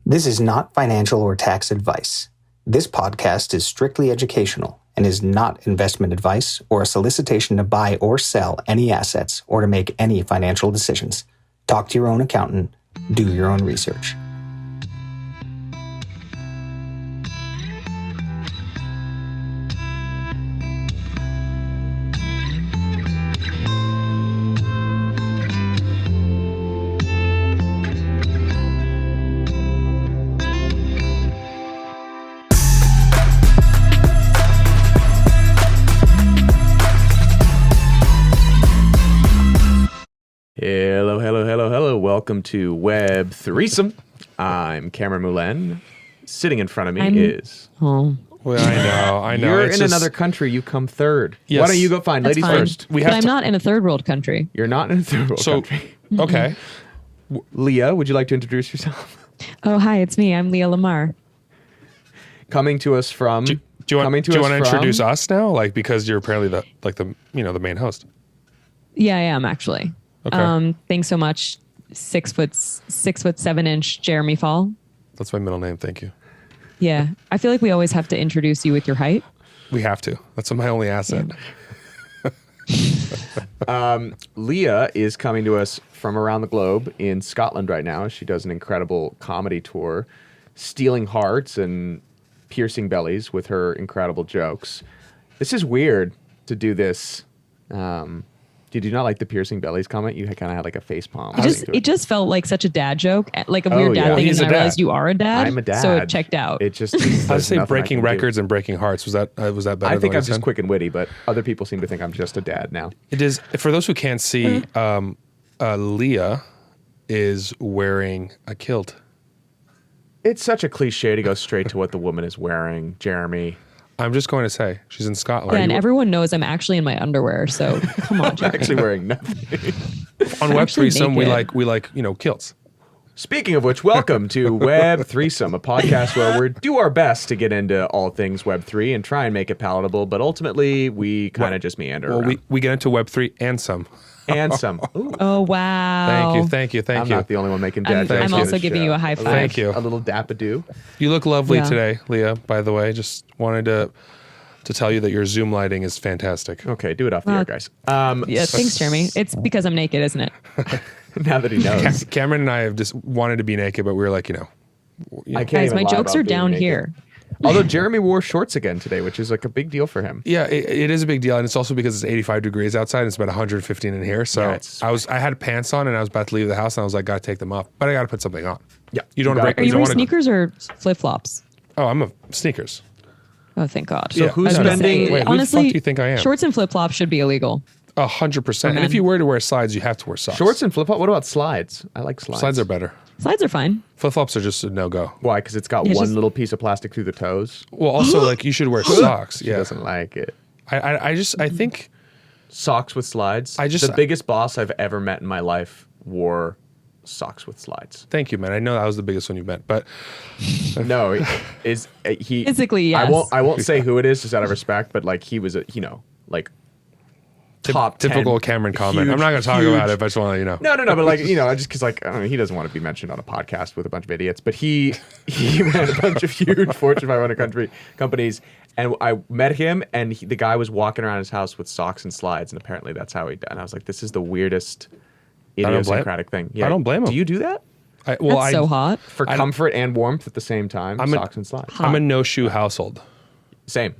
This is not financial or tax advice. This podcast is strictly educational and is not investment advice or a solicitation to buy or sell any assets or to make any financial decisions. Talk to your own accountant. Do your own research. Hello. Welcome to Web3some. I'm Cameron Moulène. Sitting in front of me is... Oh. Well, I know. You're in another country. You come third. Yes. Why don't you go find ladies first? But I'm not in a third world country. You're not in a third world country. Okay. Leah, would you like to introduce yourself? Oh, hi, it's me. I'm Leah Lamarr. Coming to us from... Do you want to introduce us now? Like, because you're apparently the main host. Yeah, I am actually. Okay. Thanks so much. 6'7" Jeremy Fall. That's my middle name. Thank you. Yeah. I feel like we always have to introduce you with your height. We have to. That's my only asset. Yeah. Leah is coming to us from around the globe in Scotland right now. She does an incredible comedy tour, stealing hearts and piercing bellies with her incredible jokes. This is weird to do this. Did you not like the piercing bellies comment? You kind of had like a face palm. It just felt like such a dad joke, like a weird dad thing. And I realized you are a dad. I'm a dad. So it checked out. It just. I'd say breaking records and breaking hearts. Was that better? I think I'm just quick and witty, but other people seem to think I'm just a dad now. It is. For those who can't see, Leah is wearing a kilt. It's such a cliche to go straight to what the woman is wearing, Jeremy. I'm just going to say she's in Scotland. Yeah, and everyone knows I'm actually in my underwear. So come on, I'm actually wearing nothing. On Web3some, we like kilts. Speaking of which, welcome to Web3some, a podcast where we do our best to get into all things Web3 and try and make it palatable, but ultimately we kind of just meander around. We get into Web3 and some. And some. Ooh. Oh, wow. Thank you. I'm not the only one making dad jokes. I'm also giving you a high five. Thank you. A little dap-a-doo. You look lovely today, Leah, by the way. Just wanted to tell you that your Zoom lighting is fantastic. Okay, do it off the air, guys. Yeah, thanks, Jeremy. It's because I'm naked, isn't it? Now that he knows. Cameron and I have just wanted to be naked, but we were like, Guys, my jokes are down here. Although Jeremy wore shorts again today, which is like a big deal for him. Yeah, it is a big deal, and it's also because it's 85 degrees outside and it's about 115 in here. So I had pants on and I was about to leave the house and I was like, gotta take them off, but I gotta put something on. Yeah, you don't want to break. Are you wearing sneakers or flip flops? Oh, I'm a sneakers. Oh, thank God. So who's spending? Wait, honestly, who the fuck do you think I am? Shorts and flip flops should be illegal. 100%. And if you were to wear slides, you have to wear socks. Shorts and flip flop. What about slides? I like slides. Slides are better. Slides are fine. Flip flops are just a no go. Why? Because it's got one little piece of plastic through the toes. Well, also like you should wear socks. She Yeah, doesn't like it. I think socks with slides. The biggest boss I've ever met in my life wore socks with slides. Thank you, man. I know that was the biggest one you met, but no, is he physically? Yes. I won't say who it is just out of respect, but like he was like top typical Cameron comment. Huge, I'm not going to talk about it, but I just want to let you know. No, but like just because like I don't know, he doesn't want to be mentioned on a podcast with a bunch of idiots, but he ran a bunch of huge Fortune 500 companies, and I met him, and the guy was walking around his house with socks and slides, and apparently that's how he did. And I was like, this is the weirdest idiosyncratic thing. Yeah, I don't blame him. Do you do that? That's so hot. For comfort and warmth at the same time, socks and slides. I'm a no-shoe household. Same.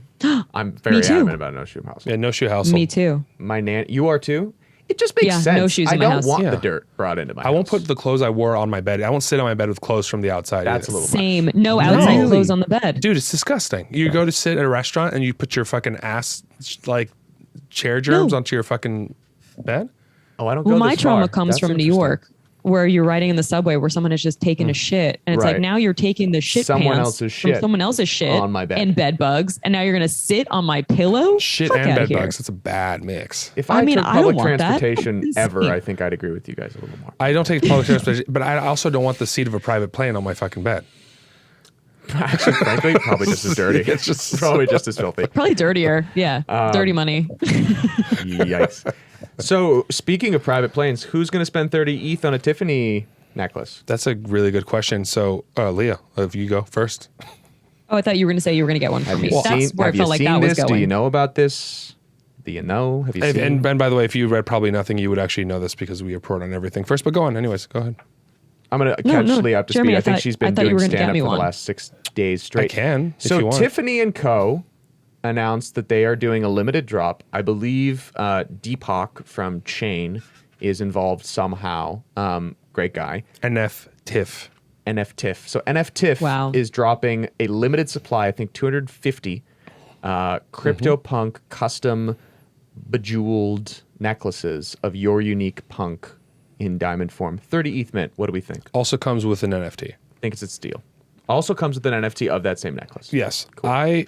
I'm very adamant about no-shoe household. Yeah, no-shoe household. Me too. My you are too? It just makes sense. No shoes in my house. I don't want the dirt brought into my house. I won't put the clothes I wore on my bed. I won't sit on my bed with clothes from the outside. That's a little same. much. No outside clothes on the bed. Dude, it's disgusting. You go to sit at a restaurant and you put your fucking ass, like, chair germs onto your fucking bed? Oh, I don't go Well, this my trauma far. comes That's from New York, where you're riding in the subway where someone has just taken a shit, and it's like now you're taking the shit Someone pants else's shit from someone else's shit on my bed. and bed bugs, and now you're gonna sit on my pillow. Shit Fuck and outta bed here. bugs. That's a bad mix. If I took I don't public want that. transportation ever, I think I'd agree with you guys a little more. I don't take public transportation, but I also don't want the seat of a private plane on my fucking bed. Actually, frankly, probably just as dirty. It's just probably just as filthy. Probably dirtier. Yeah, dirty money. Yikes. So, speaking of private planes, who's going to spend 30 ETH on a Tiffany necklace? That's a really good question. So, Leah, if you go first. Oh, I thought you were going to say you were going to get one for me. That's where I have felt you like seen that was this? going. Do you know about this? Do you know? Have you seen? And by the way, if you read Probably Nothing, you would actually know this because we report on everything first. But go on. Anyways, go ahead. I'm going to catch Leah up to Jeremy, speed. I think she's been doing stand-up for the last 6 days straight. I can, if so you want. Tiffany & Co. announced that they are doing a limited drop. I believe Deepak from Chain is involved somehow. Great guy. NFTIF. So NFTIF is dropping a limited supply, I think 250 CryptoPunk custom bejeweled necklaces of your unique punk in diamond form. 30 ETH mint. What do we think? Also comes with an NFT. I think it's a steal. Also comes with an NFT of that same necklace. Yes. Cool. I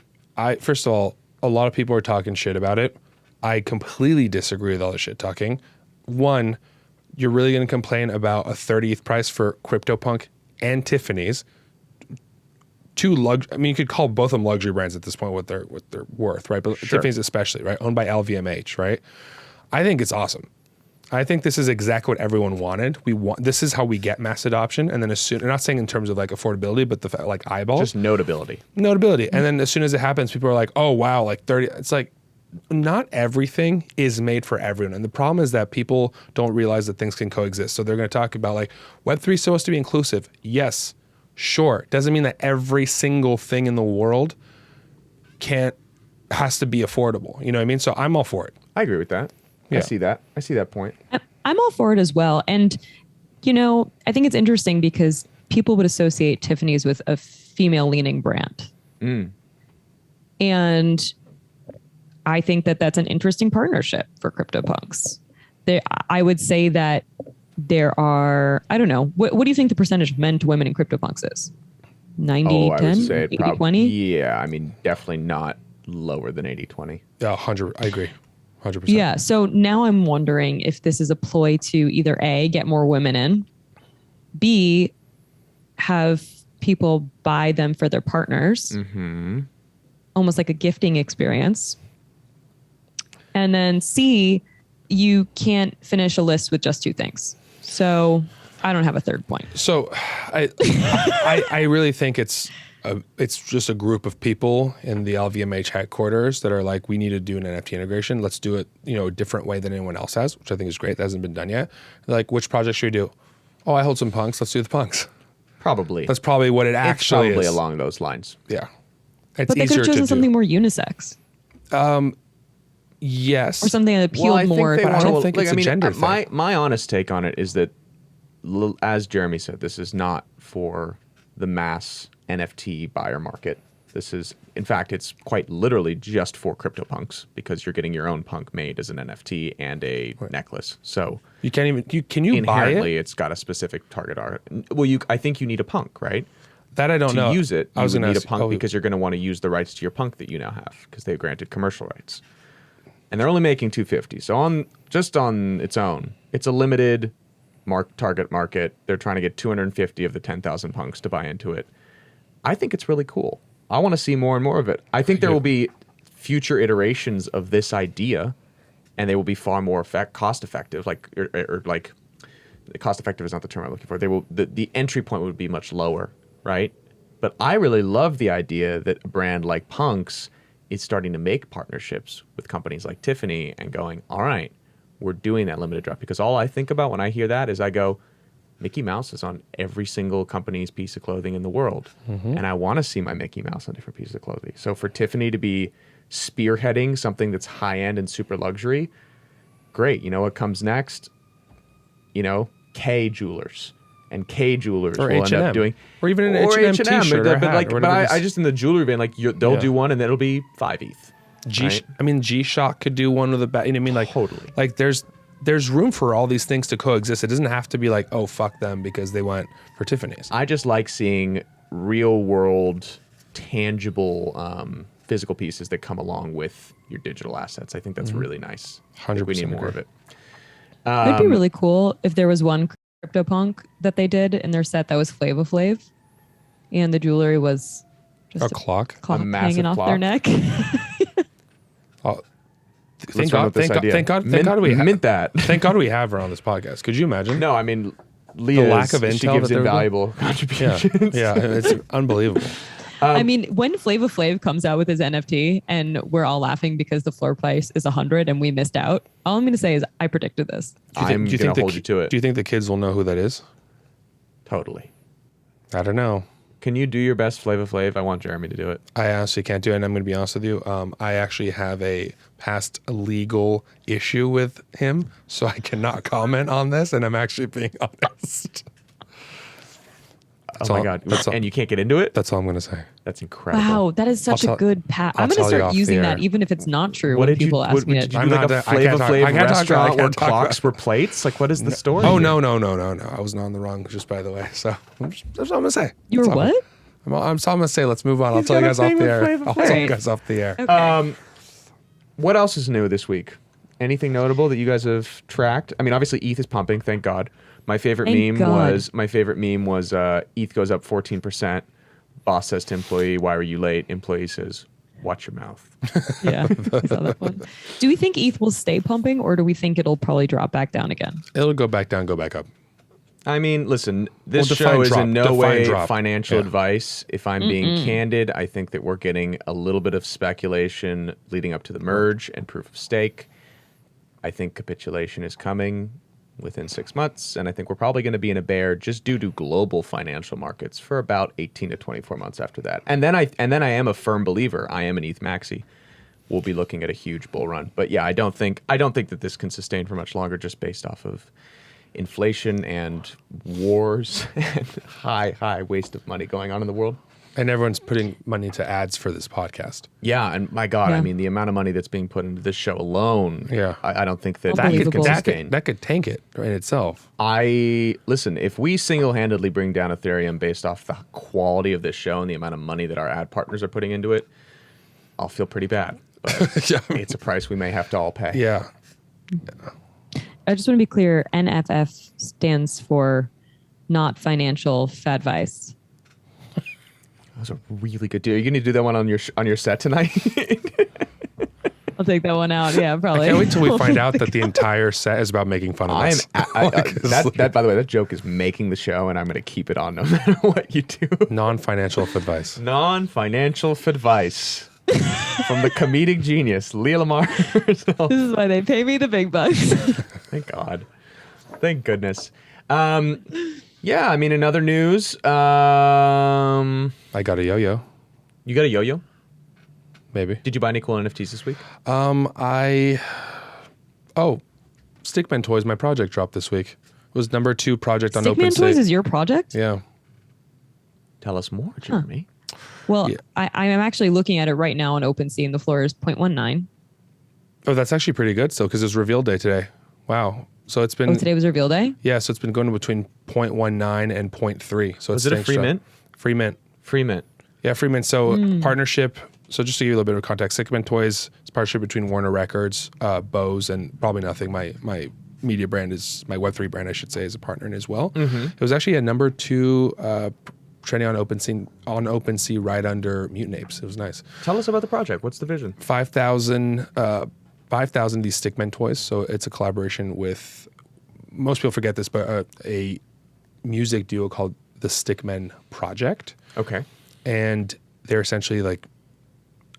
first of all, a lot of people are talking shit about it. I completely disagree with all the shit talking. One, you're really going to complain about a 30th price for CryptoPunk and Tiffany's. I mean, you could call both of them luxury brands at this point, what they're worth, right? But sure. Tiffany's especially, right? Owned by LVMH, right? I think it's awesome. I think this is exactly what everyone wanted. This is how we get mass adoption, and then I'm not saying in terms of like affordability, but the like eyeballs, Just notability. And then as soon as it happens, people are like, "Oh wow, like 30." It's like not everything is made for everyone, and the problem is that people don't realize that things can coexist. So they're going to talk about like Web3 is supposed to be inclusive. Yes, sure. Doesn't mean that every single thing in the world has to be affordable. You know what I mean? So I'm all for it. I agree with that. Yeah. I see that point. I'm all for it as well. And, I think it's interesting because people would associate Tiffany's with a female-leaning brand. And I think that that's an interesting partnership for CryptoPunks. I would say that there are, I don't know, what do you think the percentage of men to women in CryptoPunks is? 90, 10, 80, 20? Yeah, I mean, definitely not lower than 80-20. Yeah, 100. I agree. 100%. Yeah. So now I'm wondering if this is a ploy to either A, get more women in, B, have people buy them for their partners, almost like a gifting experience. And then C, you can't finish a list with just two things. So I don't have a third point. So I really think it's just a group of people in the LVMH headquarters that are like, we need to do an NFT integration. Let's do it, a different way than anyone else has, which I think is great. That hasn't been done yet. They're like, which project should we do? Oh, I hold some punks. Let's do the punks. Probably. That's probably what it actually probably is. along those lines. Yeah. But they could have chosen something more unisex. Yes. Or something that appealed more. I don't think it's a gender thing. My honest take on it is that, as Jeremy said, this is not for the mass NFT buyer market. This is, in fact, it's quite literally just for CryptoPunks because you're getting your own punk made as an NFT and a necklace. So you can't even can you buy it? Inherently, it's got a specific target art. Well, I think you need a punk, right? That I don't know. To use it, you would need a punk Oh, because you're going to want to use the rights to your punk that you now have because they've granted commercial rights. And they're only making 250. So on its own, it's a limited target market. They're trying to get 250 of the 10,000 punks to buy into it. I think it's really cool. I want to see more and more of it. I think there will be future iterations of this idea, and they will be far more cost effective. Cost effective is not the term I'm looking for. The entry point would be much lower, right? But I really love the idea that a brand like Punks is starting to make partnerships with companies like Tiffany and going, all right, we're doing that limited drop. Because all I think about when I hear that is I go, Mickey Mouse is on every single company's piece of clothing in the world. And I want to see my Mickey Mouse on different pieces of clothing. So for Tiffany to be spearheading something that's high-end and super luxury, great. You know what comes next? K Jewelers. And K Jewelers or will H&M. end up doing... Or even an H&M t-shirt or hat. But I just in the jewelry vein, they'll do one and it'll be 5 ETH. Right? G-Shock could do one with a bat. You know what I mean? Like, totally. Like there's room for all these things to coexist. It doesn't have to be like, oh, fuck them because they went for Tiffany's. I just like seeing real world, tangible, physical pieces that come along with your digital assets. I think that's really nice. 100% we need more of it. It'd be really cool if there was one CryptoPunk that they did in their set that was Flava Flav, and the jewelry was just a clock hanging off their neck. Thank God we have her on this podcast. Could you imagine? No, I mean, Leah, lack of she intel gives that they're invaluable Yeah, contributions. yeah, it's unbelievable. I mean, when Flava Flav comes out with his NFT and we're all laughing because the floor price is 100 and we missed out, all I'm going to say is I predicted this. I'm going to hold you to it. Do you think the kids will know who that is? Totally. I don't know. Can you do your best Flava Flav? I want Jeremy to do it. I honestly can't do it, and I'm going to be honest with you. I actually have a past legal issue with him, so I cannot comment on this, and I'm actually being honest. Oh my God. And you can't get into it? That's all I'm going to say. That's incredible. Wow, that is such a good pat. I'm going to tell you start off the using air. that even if it's not true What when did you, people ask me did to. you do like a I Flava can't talk- I Flav can't talk- I restaurant where can't talk clocks about- were plates? Like, what is the story? Oh, here? no. I was not on the wrong, just by the way. So that's all I'm going to say. You were That's all. what? I'm going to say, let's move on. I'll He's tell you got a guys off thing the with air. Flava I'll Flav. tell you guys off the air. Okay. What else is new this week? Anything notable that you guys have tracked? I mean, obviously ETH is pumping, thank God. My favorite Thank meme God. was ETH goes up 14%. Boss says to employee, "Why were you late?" Employee says, "Watch your mouth." Yeah, I saw that one. Do we think ETH will stay pumping or do we think it'll probably drop back down again? It'll go back down, go back up. I mean, listen, this Well, show define is drop. in no Define way drop. financial Yeah. advice. If I'm being candid, I think that we're getting a little bit of speculation leading up to the merge and proof of stake. I think capitulation is coming within 6 months, and I think we're probably going to be in a bear just due to global financial markets for about 18 to 24 months after that. And then I am a firm believer. I am an ETH maxi. We'll be looking at a huge bull run. But yeah, I don't think that this can sustain for much longer just based off of inflation and wars and high waste of money going on in the world. And everyone's putting money into ads for this podcast. Yeah, and my God, Yeah. I mean, the amount of money that's being put into this show alone, Yeah. I don't think that That it could- can that sustain. That could tank it in itself. Listen, if we single-handedly bring down Ethereum based off the quality of this show and the amount of money that our ad partners are putting into it, I'll feel pretty bad. But Yeah. it's a price we may have to all pay. Yeah. I just want to be clear. NFF stands for not financial advice. That was a really good deal. You're going to do that one on your set tonight? I'll take that one out. Yeah, probably. I can't wait till we find out that the entire set is about making fun of I am. us. That by the way, that joke is making the show, and I'm going to keep it on no matter what you do. Non-financial advice. Non-financial advice from the comedic genius Leah Lamarr herself. This is why they pay me the big bucks. Thank God. Thank goodness. Yeah, I mean, in other news, I got a yo-yo, you got a yo-yo? maybe. Did you buy any cool NFTs this week? Stickman Toys, my project dropped this week. It was number 2 project on Stickman OpenSea. Toys is your project? Yeah. Tell us more, Jeremy. Well, Yeah. I am actually looking at it right now on OpenSea, and the floor is 0.19. Oh, that's actually pretty good still because it's reveal day today. Wow. So it's been Oh, today was reveal day? yeah. So it's been going between 0.19 and 0.3. So Was it's it a free staying mint? Free mint. Free mint. Yeah, free mint. So partnership. So just to give you a little bit of context, Stickman Toys is a partnership between Warner Records, Bose, and Probably Nothing. My media brand is my Web3 brand, I should say, is a partner in as well. It was actually a number 2 trending on OpenSea right under Mutant Apes. It was nice. Tell us about the project. What's the vision? 5,000 these Stickman toys. So it's a collaboration with, most people forget this, but a music duo called the Stickman Project. Okay. And they're essentially like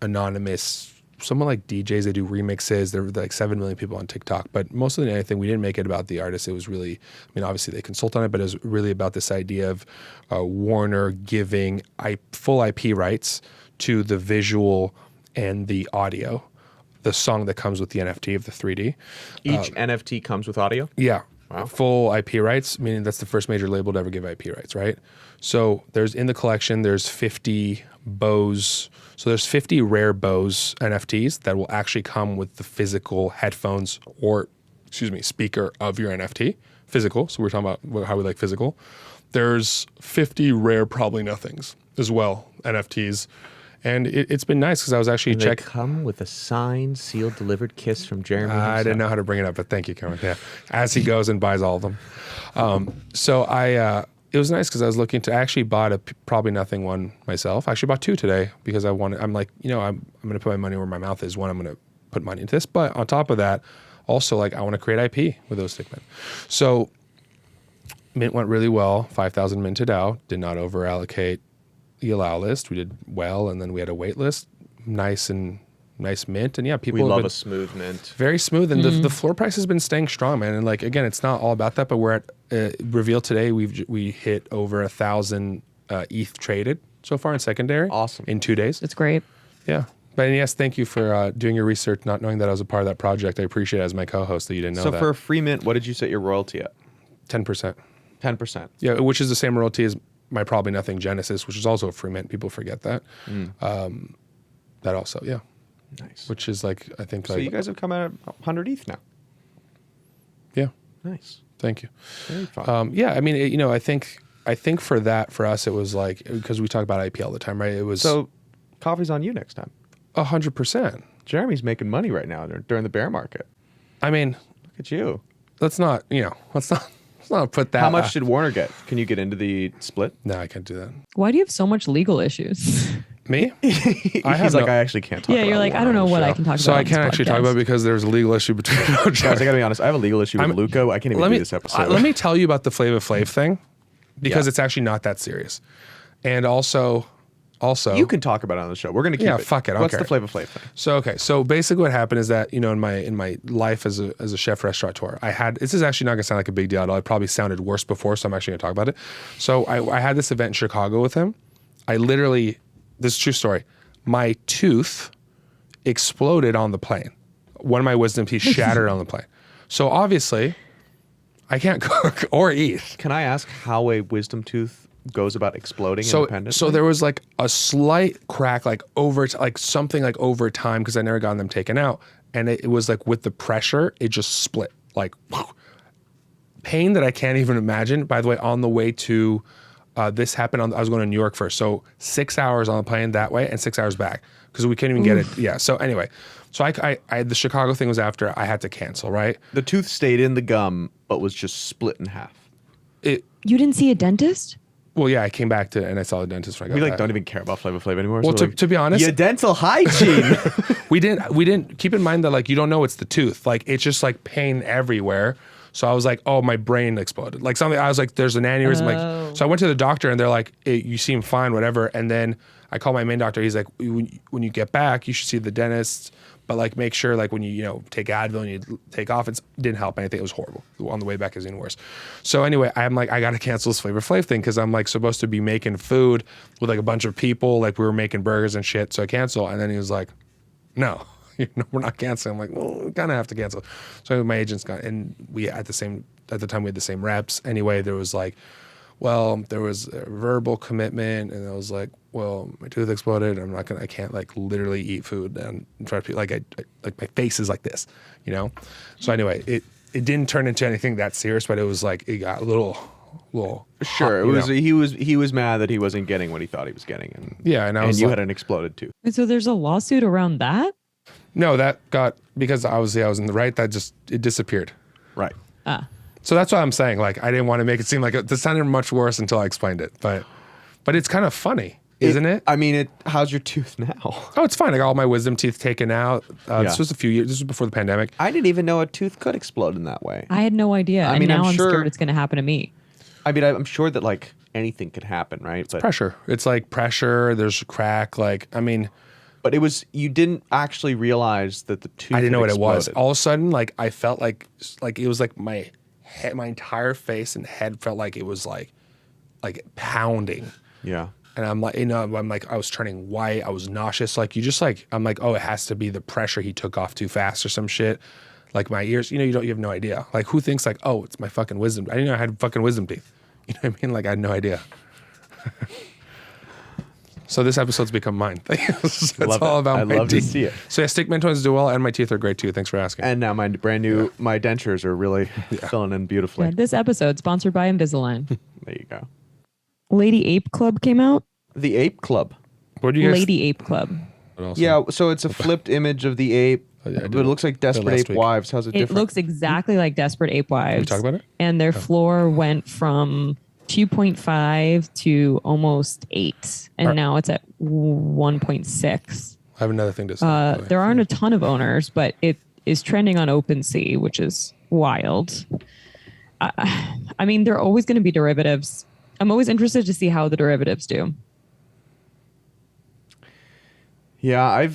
anonymous, somewhat like DJs. They do remixes. There are like 7 million people on TikTok. But mostly than anything, we didn't make it about the artist. It was really, I mean, obviously they consult on it, but it was really about this idea of Warner giving full IP rights to the visual and the audio, the song that comes with the NFT of the 3D. Each NFT comes with audio? Yeah. Wow. Full IP rights, meaning that's the first major label to ever give IP rights, right? So there's in the collection, there's 50 Bose. So there's 50 rare Bose NFTs that will actually come with the physical headphones or, speaker of your NFT. Physical. So we're talking about how we like physical. There's 50 rare Probably Nothings as well, NFTs. And it's been nice because I was actually They checking. come with a signed, sealed, delivered kiss from Jeremy I didn't know how to bring it up, but thank you, Cameron. Yeah, as he goes and buys all of them. So it was nice because I was looking to. I actually bought a Probably Nothing one myself. I actually bought 2 today because I'm like, I'm going to put my money where my mouth is. One, I'm going to put money into this, but on top of that, also like I want to create IP with those Stickmen. So Mint went really well. 5,000 minted out. Did not over allocate the allow list. We did well, and then we had a wait list. Nice mint, and yeah, people We have love been a smooth mint. very smooth, and the floor price has been staying strong, man. And like again, it's not all about that, but we're at reveal today. We hit over 1,000 ETH traded so far in secondary. Awesome. In 2 days. It's great. Yeah. But yes, thank you for doing your research, not knowing that I was a part of that project. I appreciate it as my co-host that you didn't know that. So for a free mint, what did you set your royalty at? 10%. 10%. Yeah, which is the same royalty as my Probably Nothing Genesis, which is also a free mint. People forget that. That also, yeah. Nice. Which is like, I think So like, you guys have come out at 100 ETH now. yeah, Nice. thank you. Very fun. Yeah, I mean, I think for that, for us, it was like, because we talk about IP all the time, right? It was So coffee's on you next time. 100%. Jeremy's making money right now during the bear market. I mean, Look at you. let's not put that. How much did Warner get? Can you get into the split? No, I can't do that. Why do you have so much legal issues? Me? He's like, I actually can't talk Yeah, about you're like, I don't know what I can talk about. So I on this can't actually talk podcast. about it because there's a legal issue between. Guys, I gotta be honest. I have a legal issue with Luca. I can't even do this episode. Let me tell you about the Flavor Flav thing, because Yeah. it's actually not that serious. And also, You can talk about it on the show. We're gonna keep Yeah, it. fuck it, I don't What's care. the Flavor Flav thing? So okay, so basically what happened is that in my life as a chef restaurateur, I had, this is actually not gonna sound like a big deal at all. It probably sounded worse before, so I'm actually gonna talk about it. So I had this event in Chicago with him. I literally, this is a true story. My tooth exploded on the plane. One of my wisdom teeth shattered on the plane. So obviously, I can't cook or eat. Can I ask how a wisdom tooth goes about exploding independently? So there was like a slight crack, like something like over time, because I never gotten them taken out, and it was like with the pressure, it just split. Like pain that I can't even imagine. By the way, on the way to this happened I was going to New York first, so 6 hours on the plane that way and 6 hours back because we couldn't even get it. Yeah. So anyway, so I the Chicago thing was after I had to cancel. Right. the tooth stayed in the gum, but was just split in half. You didn't see a dentist? Well, yeah, I came back and I saw the dentist when I got We like back. don't even care about Flavor Flav anymore. Well, so to be honest, your dental hygiene. we didn't keep in mind that like you don't know it's the tooth, like it's just like pain everywhere. So I was like, oh, my brain exploded, like something. I was like, there's an aneurysm. Like, so I went to the doctor and they're like, you seem fine, whatever. And then I called my main doctor. He's like, when you get back, you should see the dentist, but like make sure like when you take Advil and you take off, it didn't help anything. It was horrible. On the way back, it was even worse. So anyway, I'm like, I got to cancel this Flavor Flav thing because I'm like supposed to be making food with like a bunch of people, like we were making burgers and shit. So I cancel, and then he was like, no. We're not canceling. I'm like, well, we kind of have to cancel. So my agent's got, and we at the time we had the same reps. Anyway, there was like, well, there was a verbal commitment, and I was like, well, my tooth exploded. I can't like literally eat food and try to like like my face is like this, So anyway, it didn't turn into anything that serious, but it was like it got a little. Sure, hot, he was mad that he wasn't getting what he thought he was getting, and yeah, and I was you like, had an exploded tooth. And so there's a lawsuit around that? no, that got, because I was in the right, it disappeared. Right. So that's what I'm saying. Like, I didn't want to make it seem like it sounded much worse until I explained it. But it's kind of funny, isn't it? I mean, how's your tooth now? Oh, it's fine. I got all my wisdom teeth taken out. Yeah. This was a few years. This was before the pandemic. I didn't even know a tooth could explode in that way. I had no idea. I And mean, now I'm I'm sure- scared it's going to happen to me. I mean, I'm sure that like anything could happen, right? But Pressure. It's like pressure. There's a crack. Like, I mean, But you didn't actually realize that the tooth. I didn't know what it was. exploded. All of a sudden, like I felt like it was like my head, my entire face and head felt like it was like pounding. Yeah. And I'm like, I was turning white. I was nauseous. Like I'm like, oh, it has to be the pressure he took off too fast or some shit. Like my ears, you have no idea. Like who thinks like, oh, it's my fucking wisdom. I didn't know I had fucking wisdom teeth. You know what I mean? Like I had no idea. So this episode's become mine. That's Love all it. about I my love to teeth. see it. So yeah, stick mentoins do well, and my teeth are great too. Thanks for asking. And now my brand new my dentures are really filling in beautifully. Yeah, this episode sponsored by Invisalign. There you go. Lady Ape Club came out. The Ape Club. What do you guys? Lady Ape Club. What else? Yeah, so it's a flipped image of the ape, yeah, I but did it looks like Desperate last Ape week. Wives. How's it It different? looks exactly like Desperate Ape Wives. we talk about it? And their floor went from 2.5 to almost 8. And now it's at 1.6. I have another thing to say. There aren't a ton of owners, but it is trending on OpenSea, which is wild. I mean, there are always going to be derivatives. I'm always interested to see how the derivatives do. Yeah,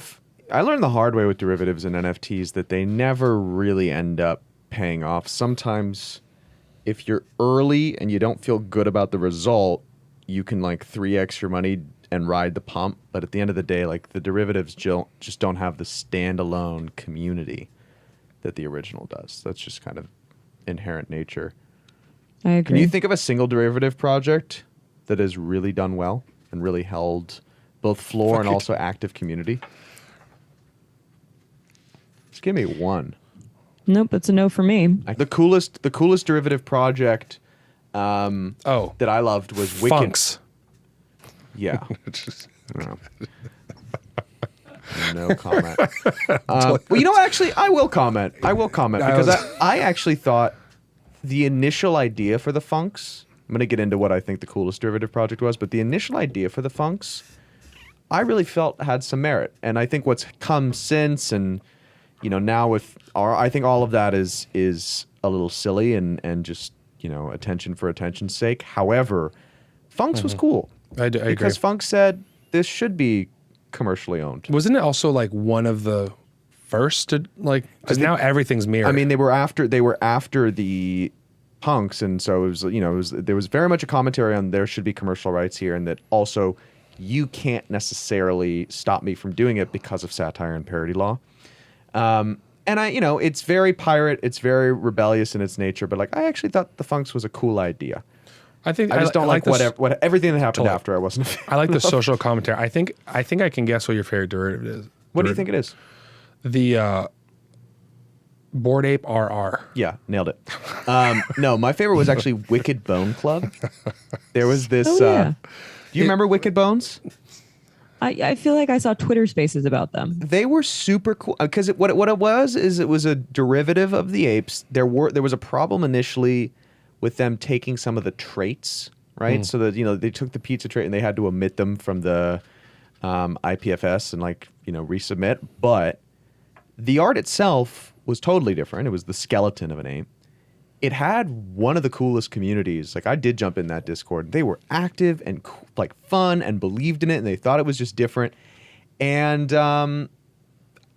I learned the hard way with derivatives and NFTs that they never really end up paying off. Sometimes if you're early and you don't feel good about the result, you can like 3x your money and ride the pump. But at the end of the day, like the derivatives just don't have the standalone community that the original does. That's just kind of inherent nature. I agree. Can you think of a single derivative project that has really done well and really held both floor and also active community? Just give me one. Nope, that's a no for me. The coolest derivative project that I loved was Wicked. Funks. Yeah. No. No comment. Well, you know, actually, I will comment because I actually thought the initial idea for the Funks, I'm going to get into what I think the coolest derivative project was, but the initial idea for the Funks, I really felt had some merit. And I think what's come since and, you know, now with I think all of that is a little silly and just, you know, attention for attention's sake. However, Funks was cool. I agree. Because Funks said this should be commercially owned. Wasn't it also like one of the first to like? Because now everything's mirrored. I mean, they were after the Punks, and so it was, you know, there was very much a commentary on there should be commercial rights here, and that also you can't necessarily stop me from doing it because of satire and parody law. And I, you know, it's very pirate, it's very rebellious in its nature, but like I actually thought the Funks was a cool idea. I just don't like everything that happened after. I wasn't a fan. I like the social commentary. I think I can guess what your favorite derivative is. What do you think it is? The Bored Ape RR. Yeah, nailed it. No, my favorite was actually Wicked Bone Club. There was this. Oh, yeah. Do you remember Wicked Bones? I feel like I saw Twitter spaces about them. They were super cool because what it was is it was a derivative of the apes. There was a problem initially with them taking some of the traits, right? So that, you know, they took the pizza trait and they had to omit them from the IPFS and, like, you know, resubmit. But the art itself was totally different. It was the skeleton of an ape. It had one of the coolest communities. Like, I did jump in that Discord. They were active and like fun and believed in it, and they thought it was just different. And I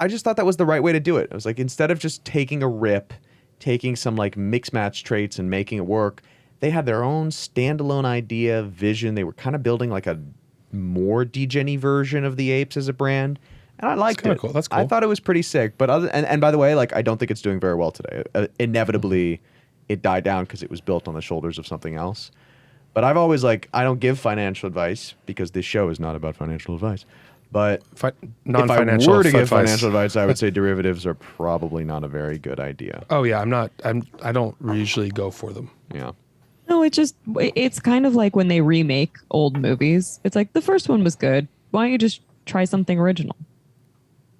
just thought that was the right way to do it. I was like, instead of just taking a rip, taking some like mix match traits and making it work, they had their own standalone idea, vision. They were kind of building like a more Degens-y version of the apes as a brand. And I liked it. Cool. That's cool. I thought it was pretty sick. But and by the way, like, I don't think it's doing very well today. Inevitably, it died down because it was built on the shoulders of something else. But I've always, like, I don't give financial advice because this show is not about financial advice. But if I were to give financial advice, I would say derivatives are probably not a very good idea. Oh yeah, I don't usually go for them. Yeah. No, it's kind of like when they remake old movies. It's like the first one was good. Why don't you just try something original?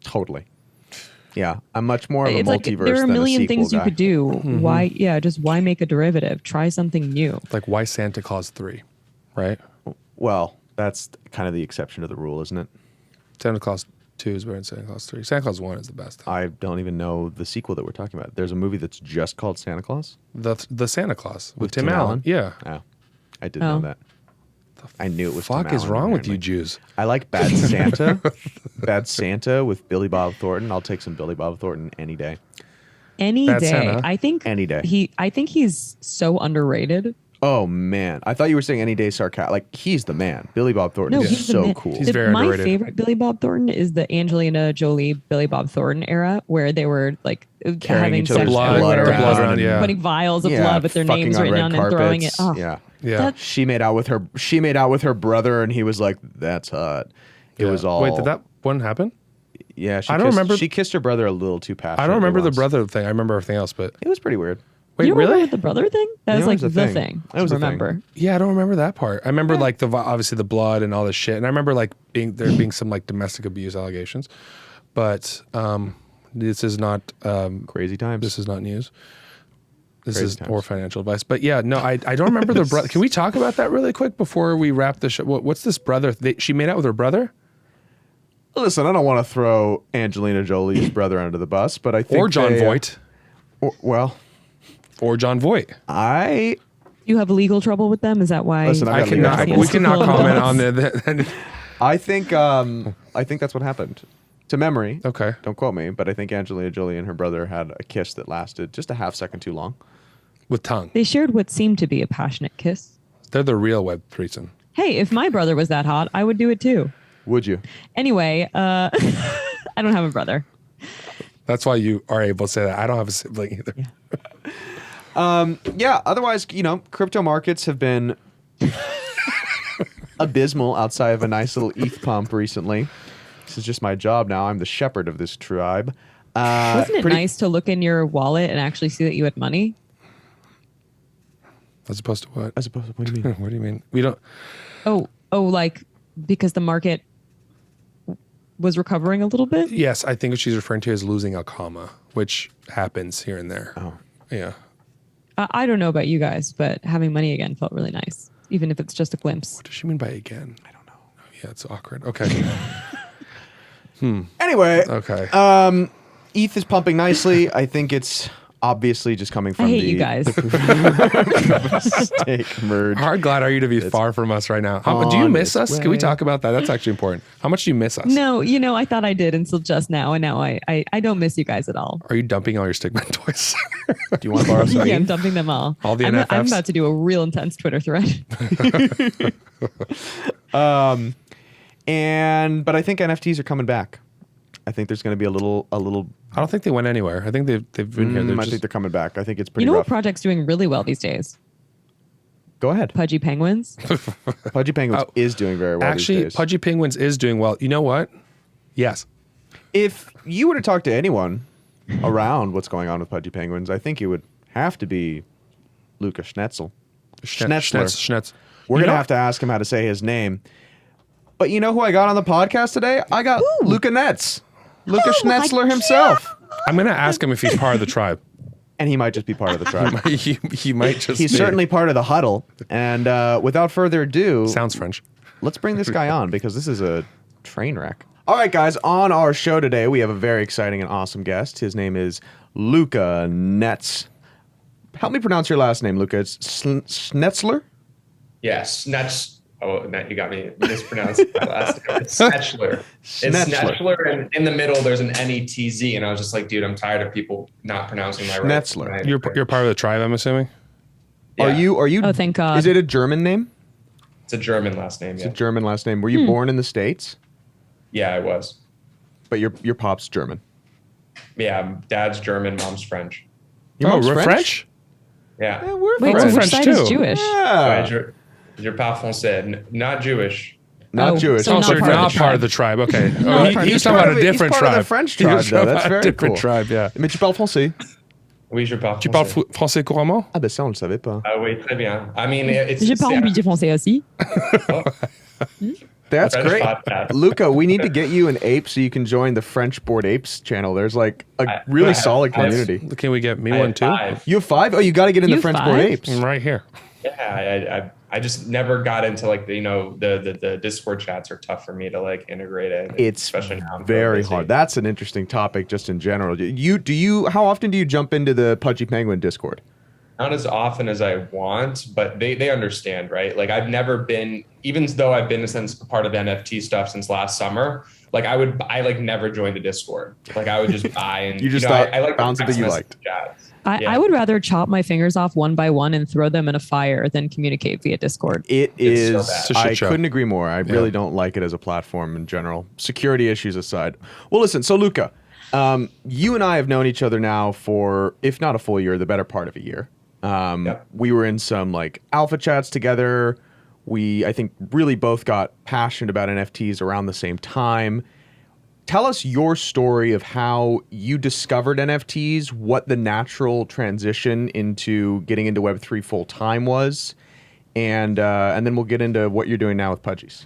Totally. Yeah, I'm much more of a It's multiverse like there are a than million sequel things guy. you could do. Why make a derivative? Try something new. Like, why Santa Claus 3, right? Well, that's kind of the exception to the rule, isn't it? Santa Claus 2 is better than Santa Claus 3. Santa Claus 1 is the best. I don't even know the sequel that we're talking about. There's a movie that's just called Santa Claus. The Santa Claus with Tim Allen. Yeah. Oh, I didn't know that. I knew it was Tim Fuck is Allen, wrong with you apparently. Jews? I like Bad Santa. Bad Santa with Billy Bob Thornton. I'll take some Billy Bob Thornton any day. Any Bad day. Santa. I think Any day. I think he's so underrated. Oh, man. I thought you were saying any day sarcastic. Like, he's the man. Billy Bob Thornton is he's the so man. cool. He's very My underrated. favorite Billy Bob Thornton is the Angelina Jolie Billy Bob Thornton era, where they were like having each other's sex blood everywhere, around, and yeah. putting vials of blood with their fucking names on written red on and throwing it. carpets. Oh, Yeah. Yeah. That- She made out with her brother, and he was like, "That's hot." It was all. Wait, did that one happen? Yeah, I don't remember- She kissed her brother a little too passionately. I don't remember the once. brother thing. I remember everything else, but It was pretty weird. wait, you don't really? remember the brother thing? That was Yeah, like it was the a thing. thing. That was a thing. remember. Yeah, I don't remember that part. I remember like obviously the blood and all this shit, and I remember like there being some like domestic abuse allegations, but this is not Crazy times. this is not news. This Crazy is times. or financial advice. But yeah, no, I don't remember the brother. Can we talk about that really quick before we wrap the show? What's this brother? She made out with her brother, Listen, I don't want to throw Angelina Jolie's brother under the bus, but I think or John Voight. Well, Or John Voight. You have legal trouble with them? Is that why? Listen, I cannot. We cannot comment on the. I think that's what happened. To memory. Okay. Don't quote me, but I think Angelina Jolie and her brother had a kiss that lasted just a half second too long. With tongue. They shared what seemed to be a passionate kiss. They're the real Web3some. Hey, if my brother was that hot, I would do it too. Would you? Anyway, I don't have a brother. That's why you are able to say that. I don't have a sibling either. Yeah. Otherwise, crypto markets have been abysmal outside of a nice little ETH pump recently. This is just my job now. I'm the shepherd of this tribe. Wasn't it nice to look in your wallet and actually see that you had money? As opposed to what? What do you mean? What do you mean? We don't. Oh, like because the market was recovering a little bit? Yes, I think what she's referring to is losing a comma, which happens here and there. Oh. Yeah. I don't know about you guys, but having money again felt really nice, even if it's just a glimpse. What does she mean by again? I don't know. Oh, yeah, it's awkward. Okay. Anyway. Okay. ETH is pumping nicely. I think it's obviously just coming from I hate the you guys. stake merge. How glad are you to be far from us right now? Do you miss us? Can we talk about that? That's actually important. How much do you miss us? No, I thought I did until just now, and now I don't miss you guys at all. Are you dumping all your Stickman toys? Do you want to borrow some? Yeah, I'm dumping them all. All the I'm NFFs? about to do a real intense Twitter thread. But I think NFTs are coming back. I think there's going to be a little. I don't think they went anywhere. I think they've been here. I think they're coming back. I think it's pretty You know rough. what project's doing really well these days? Go ahead. Pudgy Penguins. Pudgy Penguins is doing very well Actually, these days. Pudgy Penguins is doing well. You know what? Yes. If you were to talk to anyone around what's going on with Pudgy Penguins, I think it would have to be Luca Schnetzler. Schnetz. We're going to have to ask him how to say his name. But you know who I got on the podcast today? I got Luca Netz. Luca Schnetzler himself. I'm going to ask him if he's part of the tribe. And he might just be part of the tribe. he might just He's be. certainly part of the huddle. And without further ado, Sounds French. let's bring this guy on because this is a train wreck. All right, guys, on our show today, we have a very exciting and awesome guest. His name is Luca Netz. Help me pronounce your last name, Luca. It's Schnetzler? Yes, you got me mispronounced my last name. It's Schnetzler. It's Schnetzler, and in the middle there's an Netz, and I was just like, dude, I'm tired of people not pronouncing my Schnetzler. right. You're part of the tribe, I'm assuming? Yeah. Are you? Oh, thank God. Is it a German name? It's a German last name. It's Yeah, a German last name. Were you born in the States? yeah, I was. But your pop's German. Yeah, dad's German, mom's French. Your mom's we're French? Yeah. Yeah, we're Wait, French. so which French side too. is Jewish? Yeah. Your pas français, not Jewish. Not Oh, Jewish. so Oh, so not you're part of not the part of tribe. the tribe. Okay. Not part of He's the talking tribe. about a different He's part tribe. of the French He tribe, was though. talking That's about a very different cool. tribe, yeah. Mais tu parles français? Oui, je parle Tu parles français. français couramment? Ah ben ça, on le savait pas. Ah oui, très bien. I mean, it's... Je parle bien français aussi. That's French great. podcast. Luca, we need to get you an ape so you can join the French Board Apes channel. There's like a really solid community. Can we get me I one have too? 5. You have 5? Oh, you got to get in You the have French Board 5? Apes. I'm right here. Yeah, I just never got into like the Discord chats are tough for me to like integrate it. It's especially now I'm very busy. hard. That's an interesting topic just in general. How often do you jump into the Pudgy Penguin Discord? Not as often as I want, but they understand, right? Like I've never been, even though I've been since part of NFT stuff since last summer, like I like never joined the Discord. Like I would just buy and You just thought I like found something you liked. I would rather chop my fingers off one by one and throw them in a fire than communicate via Discord. It It's so is. bad. It's a shit I show. couldn't agree more. I really don't like it as a platform in general. Security issues aside. Well, listen. So, Luca, you and I have known each other now for, if not a full year, the better part of a year. Yep. We were in some like alpha chats together. We, I think, really both got passionate about NFTs around the same time. Tell us your story of how you discovered NFTs, what the natural transition into getting into Web3 full time was, and then we'll get into what you're doing now with Pudgies.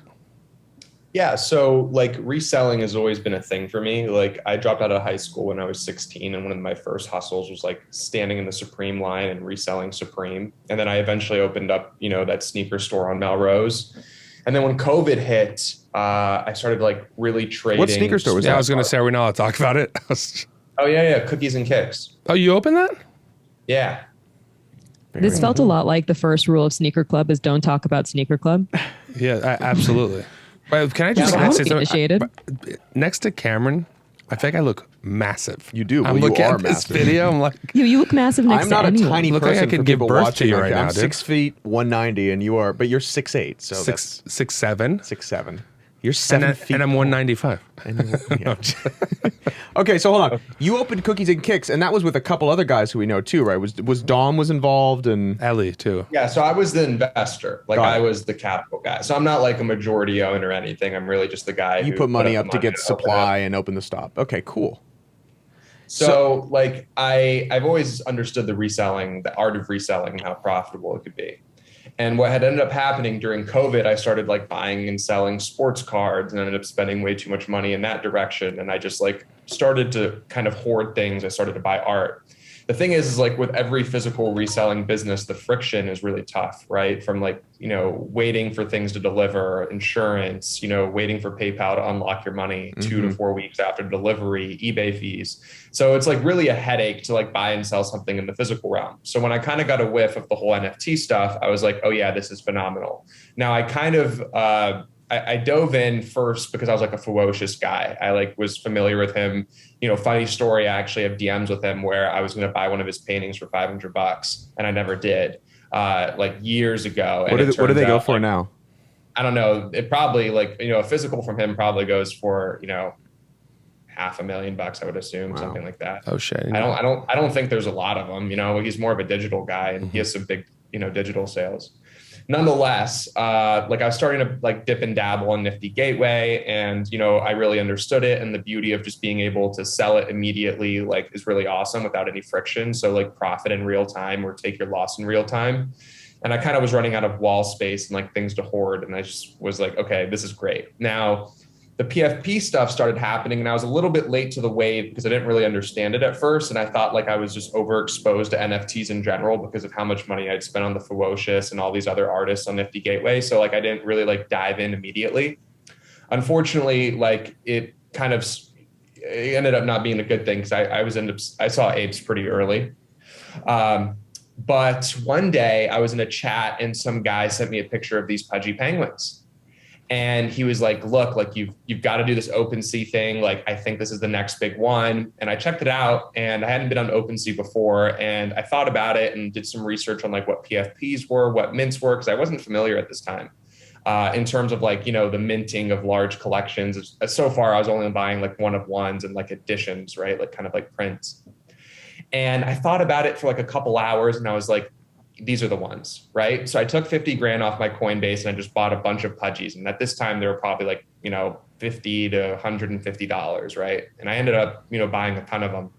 Yeah, so like reselling has always been a thing for me. Like I dropped out of high school when I was 16, and one of my first hustles was like standing in the Supreme line and reselling Supreme. And then I eventually opened up, that sneaker store on Melrose. And then when COVID hit, I started like really trading. What sneaker store was Yeah, that? I was going to say, are we not allowed to talk about it? Oh yeah, Cookies and Kicks. Oh, you opened that? Yeah. This felt a lot like the first rule of Sneaker Club is don't talk about Sneaker Club. Yeah, absolutely. But can I just Like, I say would be something? initiated. Next to Cameron, I think I look massive. You do. I'm Well, you looking are at this massive. video. I'm like, You look massive next I'm to not a anyone. tiny Look like I person could for give people birth to watching you out right there. now, I'm dude. 6 feet, 190, and you are, but you're 6'8", so that's 6'7", 6'7". You're 7 feet. and I'm 195. Yeah. Okay, so hold on. You opened Cookies and Kicks, and that was with a couple other guys who we know too, right? Was Dom was involved and Ellie too. Yeah, so I was the investor. Like, Got it. I was the capital guy. So I'm not like a majority owner or anything. I'm really just the guy you who put money up to money get open it. supply and open the stop. Okay, cool. So like I've always understood the art of reselling and how profitable it could be. And what had ended up happening during COVID, I started like buying and selling sports cards and ended up spending way too much money in that direction. And I just like started to kind of hoard things. I started to buy art. The thing is like with every physical reselling business, the friction is really tough, right? From like, waiting for things to deliver, insurance, waiting for PayPal to unlock your money 2 to 4 weeks after delivery, eBay fees. So it's like really a headache to like buy and sell something in the physical realm. So when I kind of got a whiff of the whole NFT stuff, I was like, oh yeah, this is phenomenal. Now I kind of, I dove in first because I was like a ferocious guy. I like was familiar with him. Funny story. I actually have DMs with him where I was going to buy one of his paintings for $500 and I never did. Like years ago. What do they go for now? I don't know. It probably like, a physical from him probably goes for, $500,000, I would assume, something like that. Oh shit. I don't think there's a lot of them, he's more of a digital guy and he has some big, digital sales. Nonetheless, like I was starting to like dip and dabble in Nifty Gateway and, I really understood it. And the beauty of just being able to sell it immediately, like is really awesome without any friction. So like profit in real time or take your loss in real time. And I kind of was running out of wall space and like things to hoard. And I just was like, okay, this is great. Now, the PFP stuff started happening and I was a little bit late to the wave because I didn't really understand it at first. And I thought like I was just overexposed to NFTs in general because of how much money I'd spent on the Ferocious and all these other artists on Nifty Gateway. So like I didn't really like dive in immediately. Unfortunately, like it ended up not being a good thing because I saw apes pretty early. But one day I was in a chat and some guy sent me a picture of these pudgy penguins. And he was like, look, like you've got to do this OpenSea thing. Like, I think this is the next big one. And I checked it out and I hadn't been on OpenSea before. And I thought about it and did some research on like what PFPs were, what mints were, because I wasn't familiar at this time in terms of like, the minting of large collections. So far, I was only buying like one of ones and like editions, right? Like kind of like prints. And I thought about it for like a couple hours and I was like, these are the ones, right? So I took 50 grand off my Coinbase and I just bought a bunch of Pudgies. And at this time, they were probably like, $50 to $150, right? And I ended up, buying a ton of them.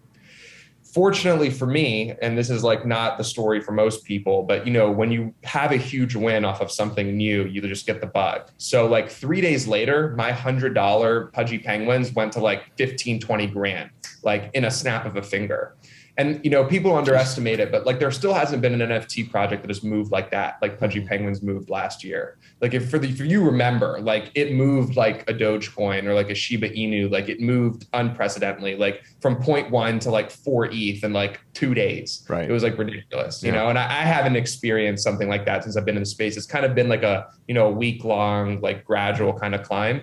Fortunately for me, and this is like not the story for most people, but when you have a huge win off of something new, you just get the bug. So like 3 days later, my $100 Pudgy penguins went to like 15, 20 grand, like in a snap of a finger. And, people underestimate it, but like there still hasn't been an NFT project that has moved like that, like Pudgy Penguins moved last year. Like if you remember, like it moved like a Dogecoin or like a Shiba Inu, like it moved unprecedentedly, like from 0.1 to like 4 ETH in like 2 days. Right. It was like ridiculous, and I haven't experienced something like that since I've been in the space. It's kind of been like a, week-long, like gradual kind of climb.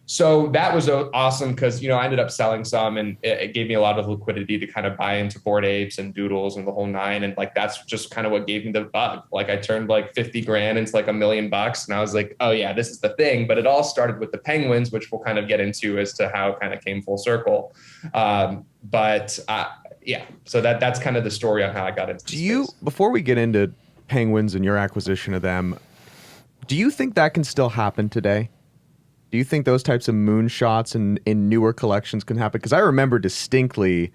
So that was awesome because, I ended up selling some and it gave me a lot of liquidity to kind of buy into Bored Apes and Doodles and the whole nine. And like, that's just kind of what gave me the bug. Like I turned like 50 grand into like $1 million and I was like, oh yeah, this is the thing. But it all started with the penguins, which we'll kind of get into as to how it kind of came full circle. Yeah, so that's kind of the story on how I got into space. Before we get into penguins and your acquisition of them, do you think that can still happen today? Do you think those types of moonshots in newer collections can happen? Because I remember distinctly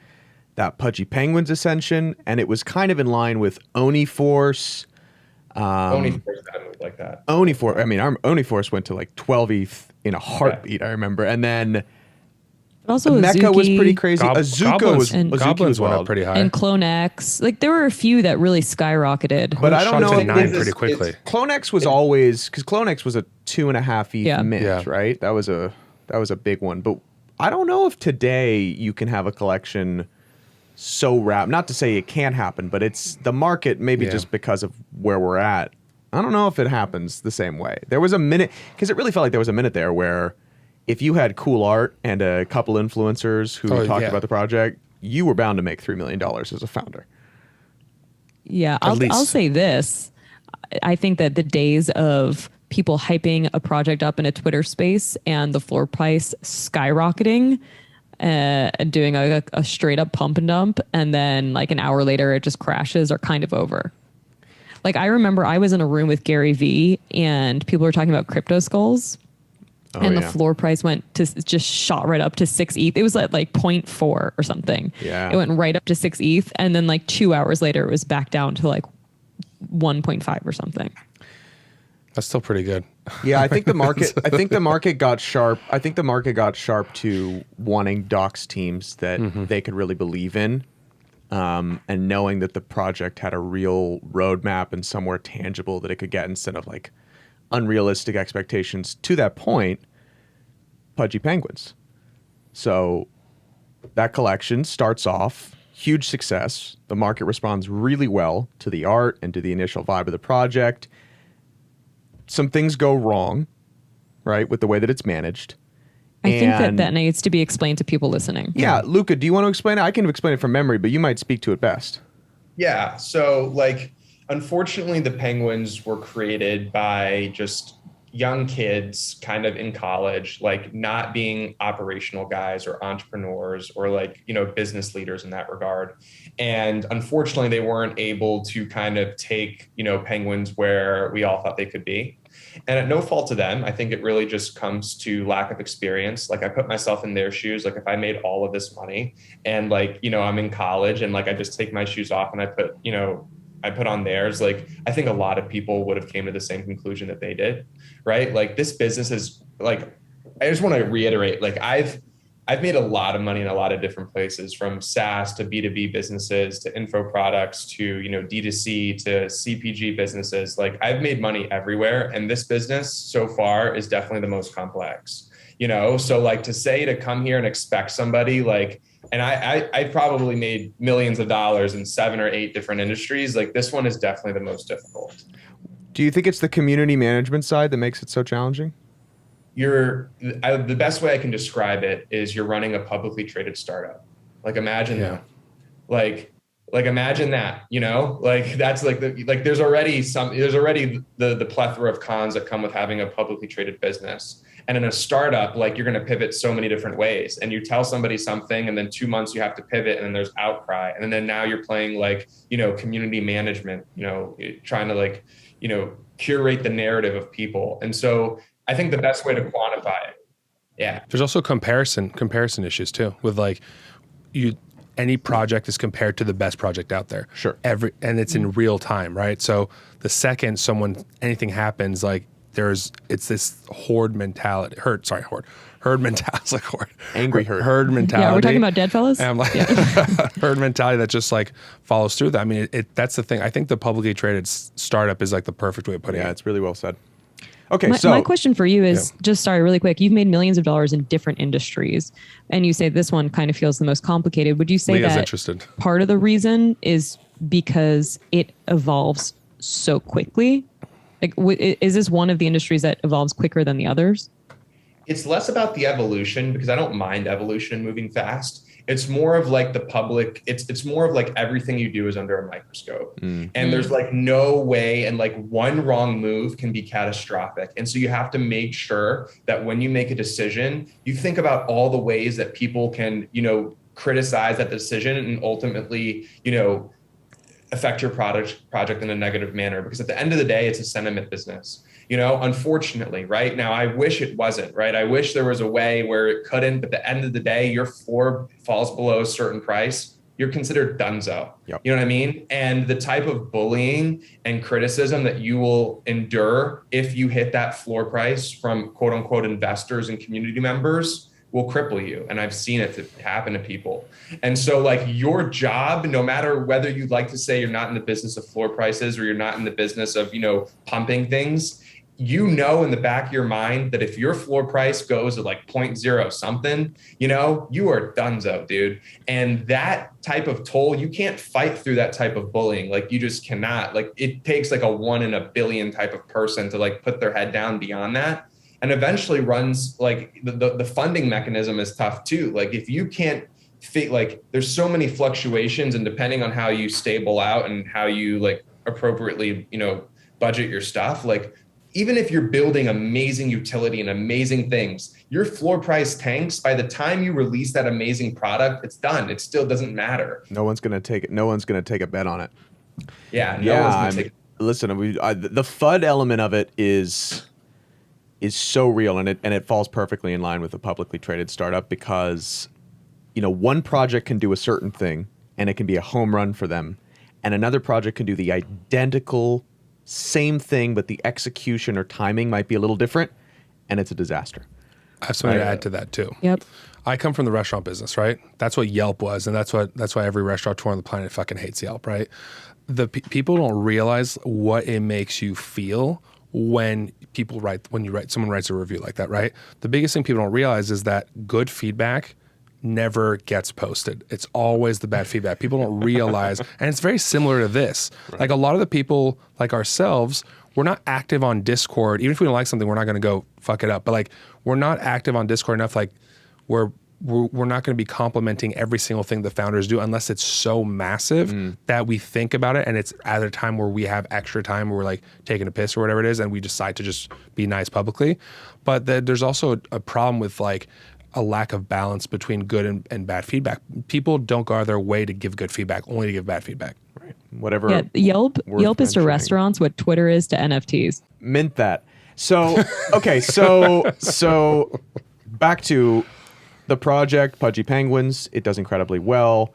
that Pudgy Penguins ascension, and it was kind of in line with Oni Force. Oni Force got moved like that. Oni Force. I mean, our Oni Force went to like 12 ETH in a heartbeat. I remember, and then also Mecca was Azuki pretty crazy. Goblins went up pretty high. And Clonex. Like there were a few that really skyrocketed. But I don't know. To 9 pretty quickly. Clonex was always, because Clonex was a 2.5 ETH mint, Yeah. right? That was a big one. But I don't know if today you can have a collection so not to say it can't happen, but it's the market, maybe just because of where we're at. I don't know if it happens the same way. There was a minute, because it really felt like there was a minute there where if you had cool art and a couple influencers who talked about the project, you were bound to make $3 million as a founder. Yeah, I'll say this. I think that the days of people hyping a project up in a Twitter space and the floor price skyrocketing and doing a straight up pump and dump, and then like an hour later it just crashes, are kind of over. Like, I remember I was in a room with Gary Vee and people were talking about crypto skulls. The floor price just shot right up to 6 ETH. It was like 0.4 or something. Yeah. It went right up to 6 ETH. And then like 2 hours later, it was back down to like 1.5 or something. That's still pretty good. Yeah, I think the market got sharp. I think the market got sharp to wanting docs teams that they could really believe in. And knowing that the project had a real roadmap and somewhere tangible that it could get, instead of like unrealistic expectations. To that point, Pudgy Penguins. So that collection starts off huge success. The market responds really well to the art and to the initial vibe of the project. Some things go wrong, right, with the way that it's managed. I think that needs to be explained to people listening. Yeah, Luca, do you want to explain it? I can explain it from memory, but you might speak to it best. Yeah, so like, unfortunately, the Penguins were created by just young kids kind of in college, like not being operational guys or entrepreneurs or like, business leaders in that regard. And unfortunately, they weren't able to kind of take, Penguins where we all thought they could be. And at no fault to them, I think it really just comes to lack of experience. Like, I put myself in their shoes. Like, if I made all of this money and like, I'm in college and like, I just take my shoes off and I put on theirs, like, I think a lot of people would have came to the same conclusion that they did, right? Like, this business is like, I just want to reiterate, like, I've made a lot of money in a lot of different places, from SaaS to B2B businesses to info products to, D2C to CPG businesses. Like, I've made money everywhere. And this business so far is definitely the most complex, So like, to come here and expect somebody like, and I probably made millions of dollars in 7 or 8 different industries. Like, this one is definitely the most difficult. Do you think it's the community management side that makes it so challenging? The best way I can describe it is you're running a publicly traded startup. Like, imagine that. Like imagine that, like, that's like there's already the plethora of cons that come with having a publicly traded business. And in a startup, like, you're going to pivot so many different ways, and you tell somebody something and then 2 months you have to pivot, and then there's outcry. And then now you're playing like, community management, trying to like, curate the narrative of people. And so I think the best way to quantify it. Yeah. There's also comparison issues too, with like any project is compared to the best project out there. Sure. And it's in real time, right? So the second anything happens, like, it's this herd mentality. Herd mentality. It's like horde. Angry herd. Herd mentality. Yeah, we're talking about dead fellas. And I'm like, herd mentality that just like follows through that. I mean, that's the thing. I think the publicly traded startup is like the perfect way of putting it. Yeah, it's really well said. Okay, my question for you is really quick. You've made millions of dollars in different industries, and you say this one kind of feels the most complicated. Would you say Leah's that interested. Part of the reason is because it evolves so quickly? Like, is this one of the industries that evolves quicker than the others? It's less about the evolution, because I don't mind evolution and moving fast. It's more of like the public. It's more of like everything you do is under a microscope, and there's like no way, and like one wrong move can be catastrophic. And so you have to make sure that when you make a decision, you think about all the ways that people can, criticize that decision and ultimately, affect your project in a negative manner. Because at the end of the day, it's a sentiment business. Unfortunately, right now, I wish it wasn't, right? I wish there was a way where it couldn't, but at the end of the day, your floor falls below a certain price, you're considered donezo. Yep. You know what I mean? And the type of bullying and criticism that you will endure if you hit that floor price from quote unquote investors and community members will cripple you. And I've seen it happen to people. And so like, your job, no matter whether you'd like to say you're not in the business of floor prices or you're not in the business of, pumping things, you know in the back of your mind that if your floor price goes to like 0.0 something, you know, you are donezo, dude. And that type of toll, you can't fight through that type of bullying. Like you just cannot. Like it takes like a 1 in a billion type of person to like put their head down beyond that. And eventually runs like the funding mechanism is tough too. Like if you can't fit, like there's so many fluctuations, and depending on how you stable out and how you like appropriately, you know, budget your stuff, like even if you're building amazing utility and amazing things, your floor price tanks. By the time you release that amazing product, it's done. It still doesn't matter. No one's gonna take it. No one's gonna take a bet on it. Yeah, no one's gonna take it. Listen, the FUD element of it is so real, and it falls perfectly in line with a publicly traded startup, because you know, one project can do a certain thing and it can be a home run for them, and another project can do the identical same thing, but the execution or timing might be a little different, and it's a disaster. I have something to add to that too. Yep. I come from the restaurant business, right? That's what Yelp was, and that's why every restaurateur on the planet fucking hates Yelp, right? The people don't realize what it makes you feel when someone writes a review like that, right? The biggest thing people don't realize is that good feedback never gets posted. It's always the bad feedback. People don't realize, and it's very similar to this. Right. Like a lot of the people like ourselves, we're not active on Discord. Even if we don't like something, we're not going to go fuck it up. But like, we're not active on Discord enough. Like we're not going to be complimenting every single thing the founders do unless it's so massive that we think about it, and it's at a time where we have extra time where we're like taking a piss or whatever it is, and we decide to just be nice publicly. But there's also a problem with like a lack of balance between good and bad feedback. People don't go out of their way to give good feedback, only to give bad feedback. Right. Whatever. Yeah, Yelp is to restaurants what Twitter is to NFTs. Mint that. So, okay, so back to the project, Pudgy Penguins. It does incredibly well.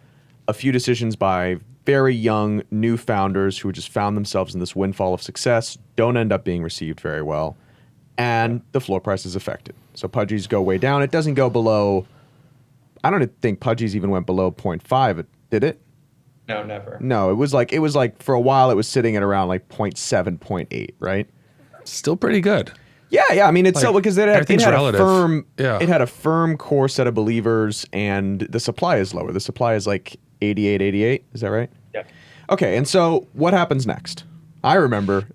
A few decisions by very young new founders who just found themselves in this windfall of success don't end up being received very well. And the floor price is affected. So Pudgy's go way down. It doesn't go below, I don't think Pudgy's even went below 0.5. Did it? No, never. No, it was like for a while it was sitting at around like 0.7, 0.8, right? Still pretty good. Yeah. I mean, it's so because it had a firm core set of believers, and the supply is lower. The supply is like 88. Is that right? Yeah. Okay, and so what happens next? I remember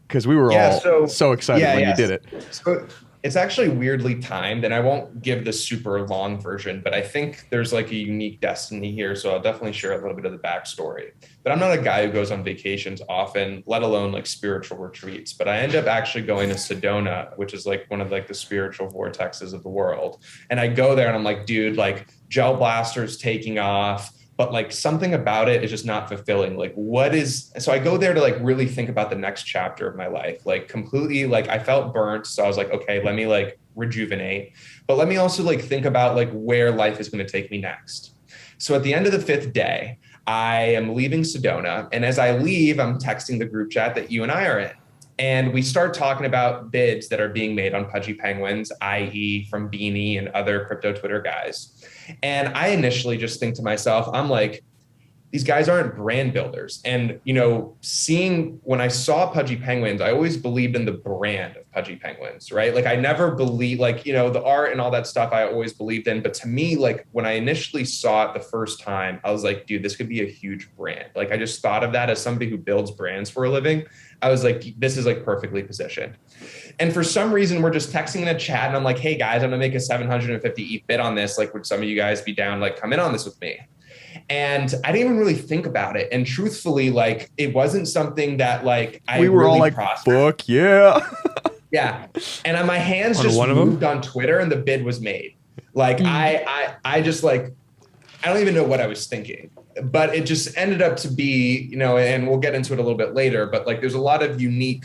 because we were all so excited when you did it. So it's actually weirdly timed, and I won't give the super long version, but I think there's like a unique destiny here. So I'll definitely share a little bit of the backstory. But I'm not a guy who goes on vacations often, let alone like spiritual retreats. But I end up actually going to Sedona, which is like one of like the spiritual vortexes of the world. And I go there and I'm like, dude, like Gel Blaster's taking off, but like something about it is just not fulfilling. Like so I go there to like really think about the next chapter of my life, like completely, like I felt burnt. So I was like, okay, let me like rejuvenate, but let me also like think about like where life is going to take me next. So at the end of the 5th day, I am leaving Sedona. And as I leave, I'm texting the group chat that you and I are in. And we start talking about bids that are being made on Pudgy Penguins, i.e. from Beanie and other crypto Twitter guys. And I initially just think to myself, I'm like, these guys aren't brand builders. And, you know, when I saw Pudgy Penguins, I always believed in the brand of Pudgy Penguins, right? Like I never believed, like, you know, the art and all that stuff I always believed in. But to me, like when I initially saw it the first time, I was like, dude, this could be a huge brand. Like I just thought of that as somebody who builds brands for a living. I was like, this is like perfectly positioned. And for some reason, we're just texting in a chat and I'm like, hey guys, I'm gonna make a 750 ETH bid on this. Like, would some of you guys be down, like come in on this with me? And I didn't even really think about it. And truthfully, like it wasn't something that like we were really all like, fuck yeah. Yeah. And my hands just moved on Twitter and the bid was made. Like I just like, I don't even know what I was thinking, but it just ended up to be, you know, and we'll get into it a little bit later, but like there's a lot of unique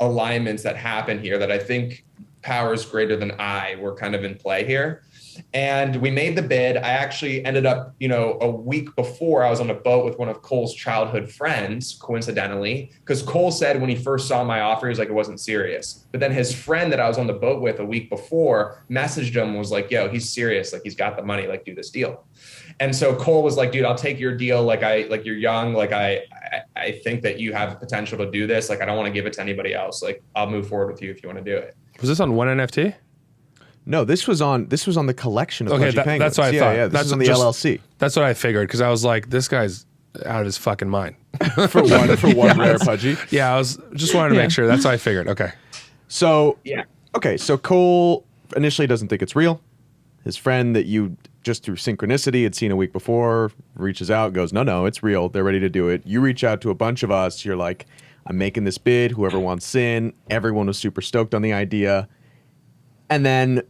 alignments that happen here that I think powers greater than I were kind of in play here. And we made the bid. I actually ended up, a week before I was on a boat with one of Cole's childhood friends, coincidentally, because Cole said when he first saw my offer, he was like, it wasn't serious. But then his friend that I was on the boat with a week before messaged him, was like, yo, he's serious. Like, he's got the money, like, do this deal. And so Cole was like, dude, I'll take your deal. Like, you're young. Like, I think that you have the potential to do this. Like, I don't want to give it to anybody else. Like, I'll move forward with you if you want to do it. Was this on one NFT? No, this was on the collection of Okay, Pudgy Penguins. that's what I thought. Yeah, this That's is on the just- LLC. That's what I figured, because I was like, this guy's out of his fucking mind. for one rare Pudgy. Yeah, I was just wanted to make sure. That's what I figured. Okay. So Yeah. Okay, so Cole initially doesn't think it's real. His friend that you just through synchronicity had seen a week before reaches out, goes, no, it's real. They're ready to do it. You reach out to a bunch of us. You're like, I'm making this bid. Whoever wants in. Everyone was super stoked on the idea. And then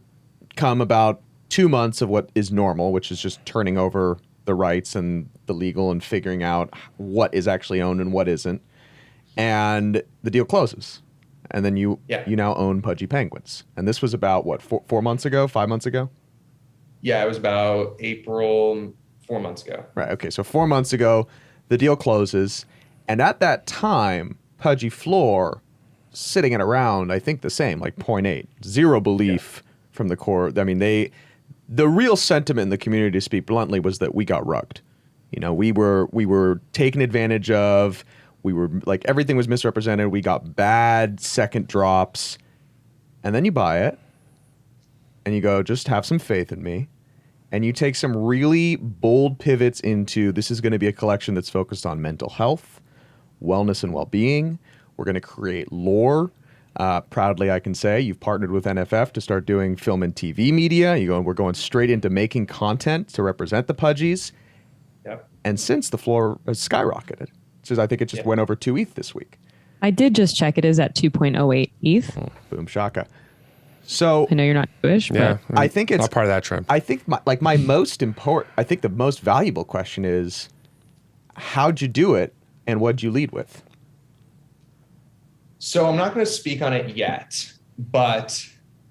come about 2 months of what is normal, which is just turning over the rights and the legal and figuring out what is actually owned and what isn't. And the deal closes. And then you now own Pudgy Penguins. And this was about, what, 4 months ago, 5 months ago? Yeah, it was about April, 4 months ago. Right, okay. So 4 months ago, the deal closes. And at that time, Pudgy floor sitting at around, I think, the same, like 0.8. Zero belief from the core. I mean, the real sentiment in the community, to speak bluntly, was that we got rugged. We were taken advantage of. We were like, everything was misrepresented. We got bad second drops. And then you buy it and you go, just have some faith in me. And you take some really bold pivots into, this is going to be a collection that's focused on mental health, wellness, and well-being. We're going to create lore. Proudly, I can say you've partnered with NFF to start doing film and TV media. We're going straight into making content to represent the Pudgies. Yep. And since the floor has skyrocketed, I think it just went over 2 ETH this week. I did just check. It is at 2.08 ETH. Oh, boom shaka. So I know you're not Jewish, Yeah. but I think it's not part of that trend. I think I think the most valuable question is, how'd you do it and what'd you lead with? So I'm not going to speak on it yet, but,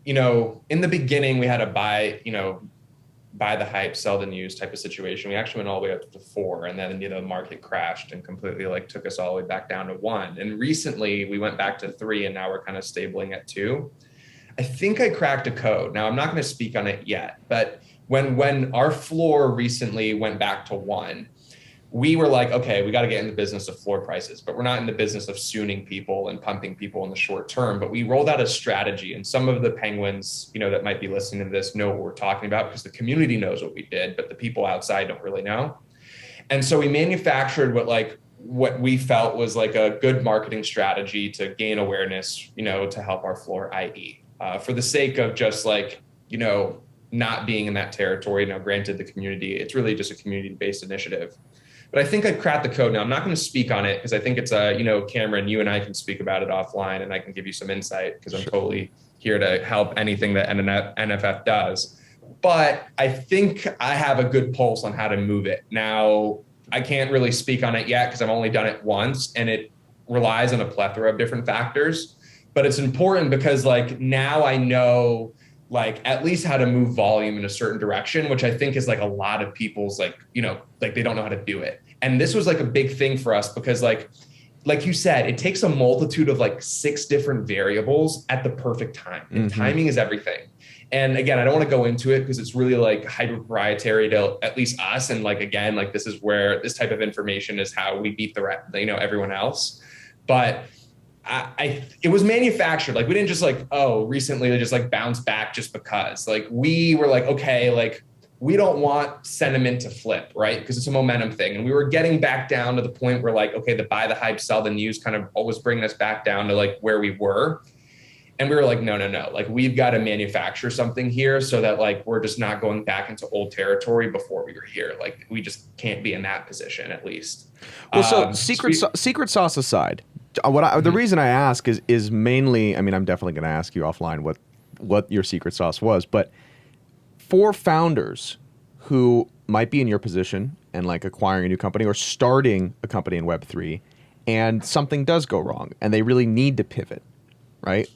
in the beginning we had to buy the hype, sell the news type of situation. We actually went all the way up to 4, and then, the market crashed and completely took us all the way back down to 1. And recently we went back to 3, and now we're kind of stabling at 2. I think I cracked a code. Now I'm not going to speak on it yet, but when our floor recently went back to 1, we were like, okay, we got to get in the business of floor prices, but we're not in the business of sooning people and pumping people in the short term. But we rolled out a strategy, and some of the penguins, that might be listening to this know what we're talking about, because the community knows what we did, but the people outside don't really know. And so we manufactured what we felt was like a good marketing strategy to gain awareness, to help our floor, i.e. For the sake of just not being in that territory. Granted, the community, it's really just a community-based initiative. But I think I've cracked the code. Now, I'm not going to speak on it because I think it's Cameron, you and I can speak about it offline, and I can give you some insight, because I'm totally here to help anything that NFF does. But I think I have a good pulse on how to move it. Now, I can't really speak on it yet because I've only done it once, and it relies on a plethora of different factors. But it's important because now I know at least how to move volume in a certain direction, which I think is a lot of people's they don't know how to do it. And this was a big thing for us because like you said, it takes a multitude of 6 different variables at the perfect time. And timing is everything. And again, I don't want to go into it because it's really hyper proprietary to at least us. And again, this is where this type of information is how we beat everyone else. But it was manufactured. We didn't just recently they just bounce back just because. We were okay, we don't want sentiment to flip, right? Because it's a momentum thing. And we were getting back down to the point where okay, the buy the hype, sell the news kind of always bringing us back down to where we were. And we were no, we've got to manufacture something here so that we're just not going back into old territory before we were here. We just can't be in that position at least. Well, so secret sauce aside, the reason I ask is mainly, I mean, I'm definitely going to ask you offline what your secret sauce was, but for founders who might be in your position and acquiring a new company or starting a company in Web3, and something does go wrong and they really need to pivot, right?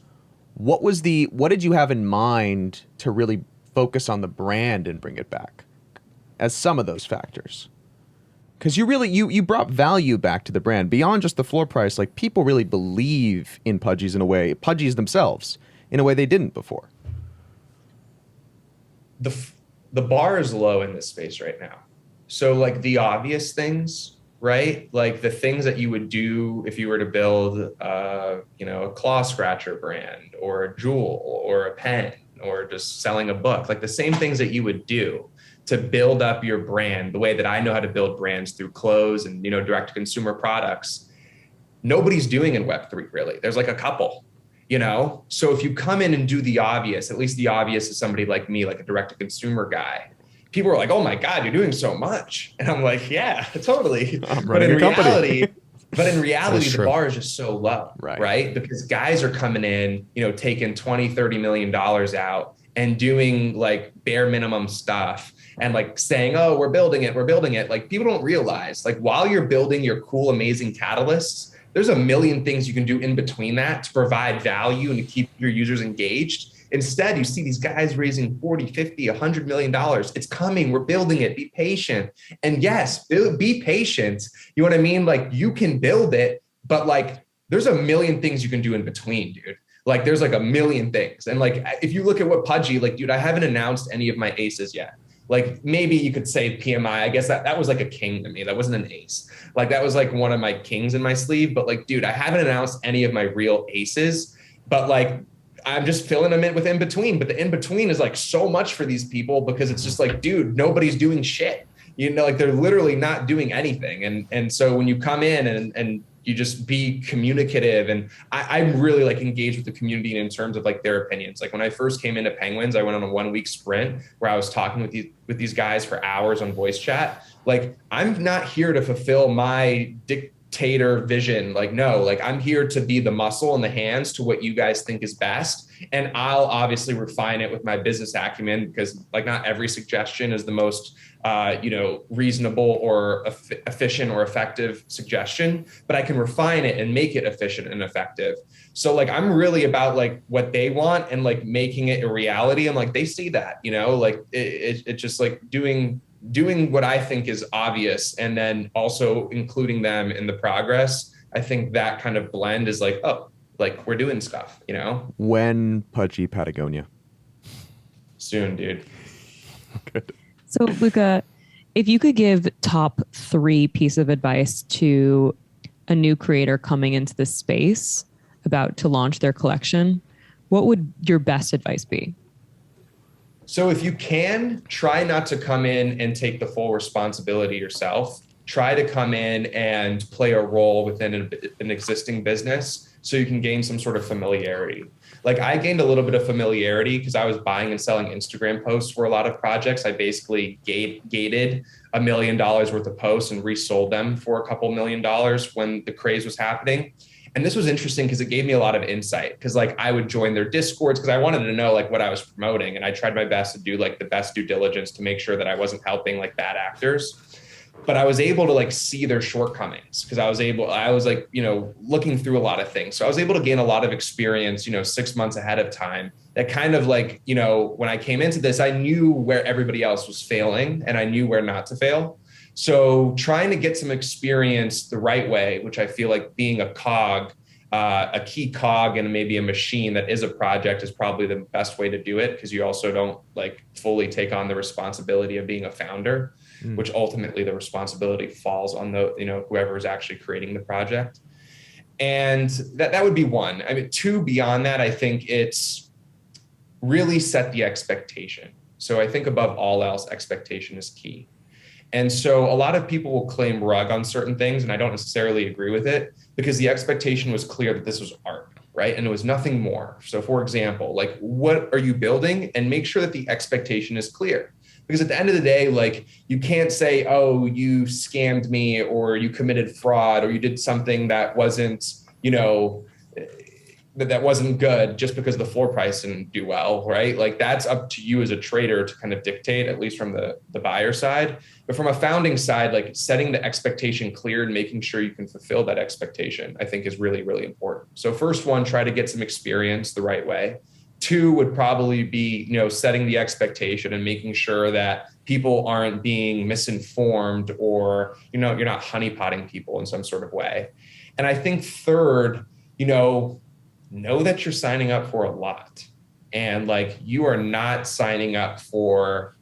What did you have in mind to really focus on the brand and bring it back as some of those factors. Because you brought value back to the brand beyond just the floor price. Like, people really believe in Pudgies in a way, Pudgies themselves, in a way they didn't before. The bar is low in this space right now. So like the obvious things, right? Like the things that you would do if you were to build, a claw scratcher brand or a jewel or a pen or just selling a book, like the same things that you would do to build up your brand, the way that I know how to build brands through clothes and, direct to consumer products, nobody's doing in Web3 really. There's like a couple. So if you come in and do the obvious, at least the obvious is somebody like me, like a direct to consumer guy, people are like, oh my God, you're doing so much. And I'm like, yeah, totally. But in reality, the bar is just so low, right? Because guys are coming in, taking $20, $30 million out and doing like bare minimum stuff and like saying, oh, we're building it. Like, people don't realize, like, while you're building your cool, amazing catalysts, there's a million things you can do in between that to provide value and to keep your users engaged. Instead, you see these guys raising 40, 50, $100 million. It's coming. We're building it. Be patient. And yes, be patient. You know what I mean? Like, you can build it, but like, there's a million things you can do in between, dude. Like, there's like a million things. And like, if you look at what Pudgy, like, dude, I haven't announced any of my aces yet. Like, maybe you could say PMI. I guess that was like a king to me. That wasn't an ace. Like, that was like one of my kings in my sleeve. But like, dude, I haven't announced any of my real aces, but like, I'm just filling them in with in between. But the in between is like so much for these people because it's just like, dude, nobody's doing shit. Like, they're literally not doing anything. And so when you come in and you just be communicative, and I'm really like engaged with the community in terms of like their opinions. Like, when I first came into Penguins, I went on a 1-week sprint where I was talking with these guys for hours on voice chat. Like, I'm not here to fulfill my dictator vision. Like, no, like, I'm here to be the muscle and the hands to what you guys think is best. And I'll obviously refine it with my business acumen, because like, not every suggestion is the most reasonable or efficient or effective suggestion, but I can refine it and make it efficient and effective. So like, I'm really about like what they want and like making it a reality. And like, they see that, like it's just like doing what I think is obvious, and then also including them in the progress. I think that kind of blend is like, oh, like, we're doing stuff, When Pudgy Patagonia? Soon, dude. Good. So, Luca, if you could give top 3 piece of advice to a new creator coming into this space about to launch their collection, what would your best advice be? So if you can, try not to come in and take the full responsibility yourself. Try to come in and play a role within an existing business so you can gain some sort of familiarity. Like, I gained a little bit of familiarity because I was buying and selling Instagram posts for a lot of projects. I basically gated $1 million worth of posts and resold them for a couple $1 million when the craze was happening. And this was interesting because it gave me a lot of insight, because like, I would join their Discords because I wanted to know like what I was promoting. And I tried my best to do like the best due diligence to make sure that I wasn't helping like bad actors. But I was able to like see their shortcomings because I was like, looking through a lot of things. So I was able to gain a lot of experience, 6 months ahead of time, that kind of like, when I came into this, I knew where everybody else was failing and I knew where not to fail. So trying to get some experience the right way, which I feel like being a cog, a key cog and maybe a machine that is a project, is probably the best way to do it, because you also don't like fully take on the responsibility of being a founder, which ultimately the responsibility falls on the, whoever is actually creating the project. And that would be one. I mean, 2, beyond that, I think it's really set the expectation. So I think above all else, expectation is key. And so a lot of people will claim rug on certain things, and I don't necessarily agree with it, because the expectation was clear that this was art, right? And it was nothing more. So for example, like, what are you building? And make sure that the expectation is clear. Because at the end of the day, like, you can't say, oh, you scammed me, or you committed fraud, or you did something that wasn't, that wasn't good just because the floor price didn't do well, right? Like, that's up to you as a trader to kind of dictate, at least from the buyer side. But from a founding side, like, setting the expectation clear and making sure you can fulfill that expectation, I think is really, really important. So first one, try to get some experience the right way. Two would probably be, setting the expectation and making sure that people aren't being misinformed or, you're not honeypotting people in some sort of way. And I think third, know that you're signing up for a lot, and like, you are not signing up for,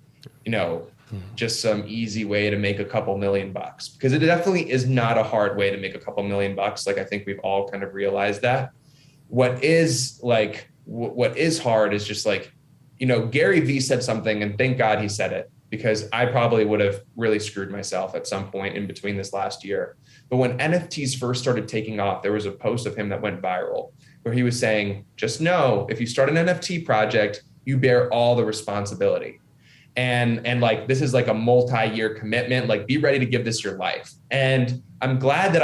just some easy way to make a couple $1,000,000, because it definitely is not a hard way to make a couple $1,000,000. Like, I think we've all kind of realized that. What is hard is just like, Gary Vee said something, and thank God he said it, because I probably would have really screwed myself at some point in between this last year. But when NFTs first started taking off, there was a post of him that went viral where he was saying, just know, if you start an NFT project, you bear all the responsibility. And like, this is like a multi-year commitment, like, be ready to give this your life. And I'm glad that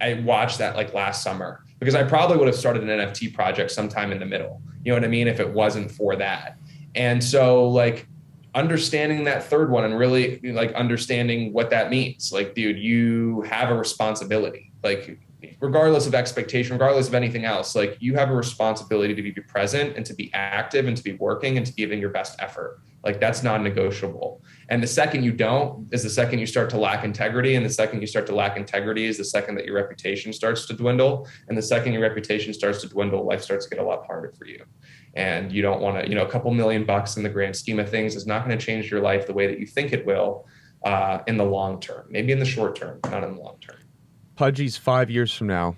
I watched that like last summer, because I probably would have started an NFT project sometime in the middle, you know what I mean, if it wasn't for that. And so like, understanding that third one and really like understanding what that means, like, dude, you have a responsibility, like, regardless of expectation, regardless of anything else, like, you have a responsibility to be present and to be active and to be working and to be giving your best effort. Like, that's non-negotiable. And the second you don't is the second you start to lack integrity. And the second you start to lack integrity is the second that your reputation starts to dwindle. And the second your reputation starts to dwindle, life starts to get a lot harder for you. And you don't want to, a couple $1,000,000 in the grand scheme of things is not going to change your life the way that you think it will in the long term, maybe in the short term, not in the long term. Pudgy's 5 years from now,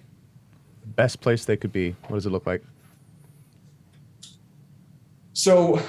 best place they could be. What does it look like? So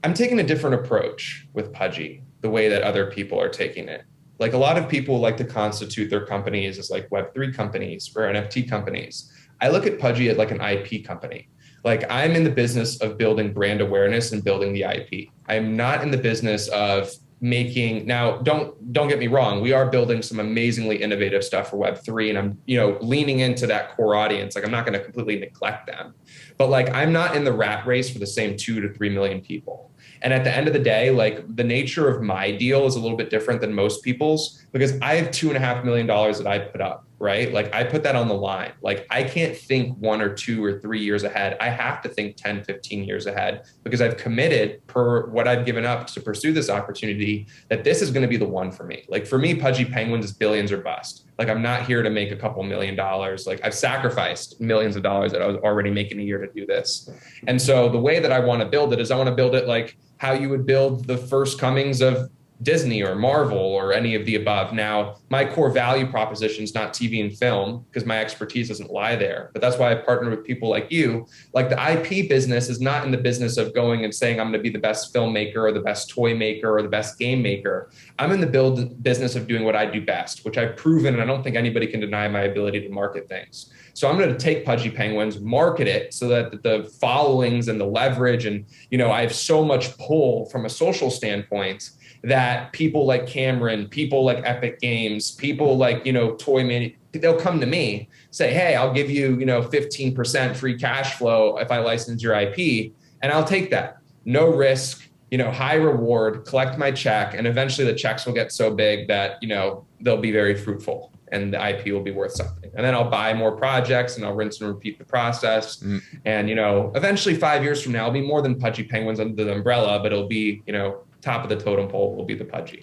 I'm taking a different approach with Pudgy, the way that other people are taking it. Like, a lot of people like to constitute their companies as like Web3 companies or NFT companies. I look at Pudgy as like an IP company. Like, I'm in the business of building brand awareness and building the IP. I'm not in the business of making, now don't get me wrong, we are building some amazingly innovative stuff for Web3, and I'm leaning into that core audience. Like, I'm not going to completely neglect them, but like, I'm not in the rat race for the same 2 to 3 million people. And at the end of the day, like, the nature of my deal is a little bit different than most people's, because I have $2.5 million that I put up, right? Like, I put that on the line. Like, I can't think 1 or 2 or 3 years ahead. I have to think 10, 15 years ahead, because I've committed, per what I've given up to pursue this opportunity, that this is going to be the one for me. Like, for me, Pudgy Penguins is billions or bust. Like, I'm not here to make a couple $1,000,000. Like, I've sacrificed millions of dollars that I was already making a year to do this. And so the way that I want to build it is I want to build it like how you would build the first comings of Disney or Marvel or any of the above. Now, my core value proposition is not TV and film, because my expertise doesn't lie there. But that's why I partner with people like you. Like, the IP business is not in the business of going and saying, I'm going to be the best filmmaker or the best toy maker or the best game maker. I'm in the business of doing what I do best, which I've proven, and I don't think anybody can deny my ability to market things. So I'm going to take Pudgy Penguins, market it so that the followings and the leverage, and, I have so much pull from a social standpoint that people like Cameron, people like Epic Games, people like, they'll come to me, say, hey, I'll give you, 15% free cash flow if I license your IP. And I'll take that. No risk, high reward, collect my check. And eventually the checks will get so big that, they'll be very fruitful and the IP will be worth something. And then I'll buy more projects and I'll rinse and repeat the process. And, eventually 5 years from now, it'll be more than Pudgy Penguins under the umbrella, but it'll be, top of the totem pole will be the Pudgy.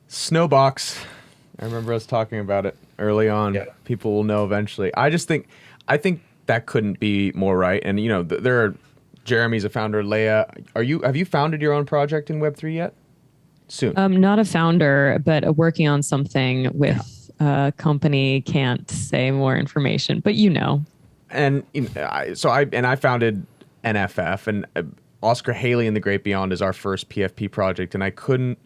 Snowbox. I remember us talking about it early on. Yeah. People will know eventually. I think that couldn't be more right. And, there are, Jeremy's a founder. Leah, have you founded your own project in Web3 yet? Soon. Not a founder, but working on something with a company. Can't say more information, but And I founded NFF, and Oscar Haley and the Great Beyond is our first PFP project, and I couldn't.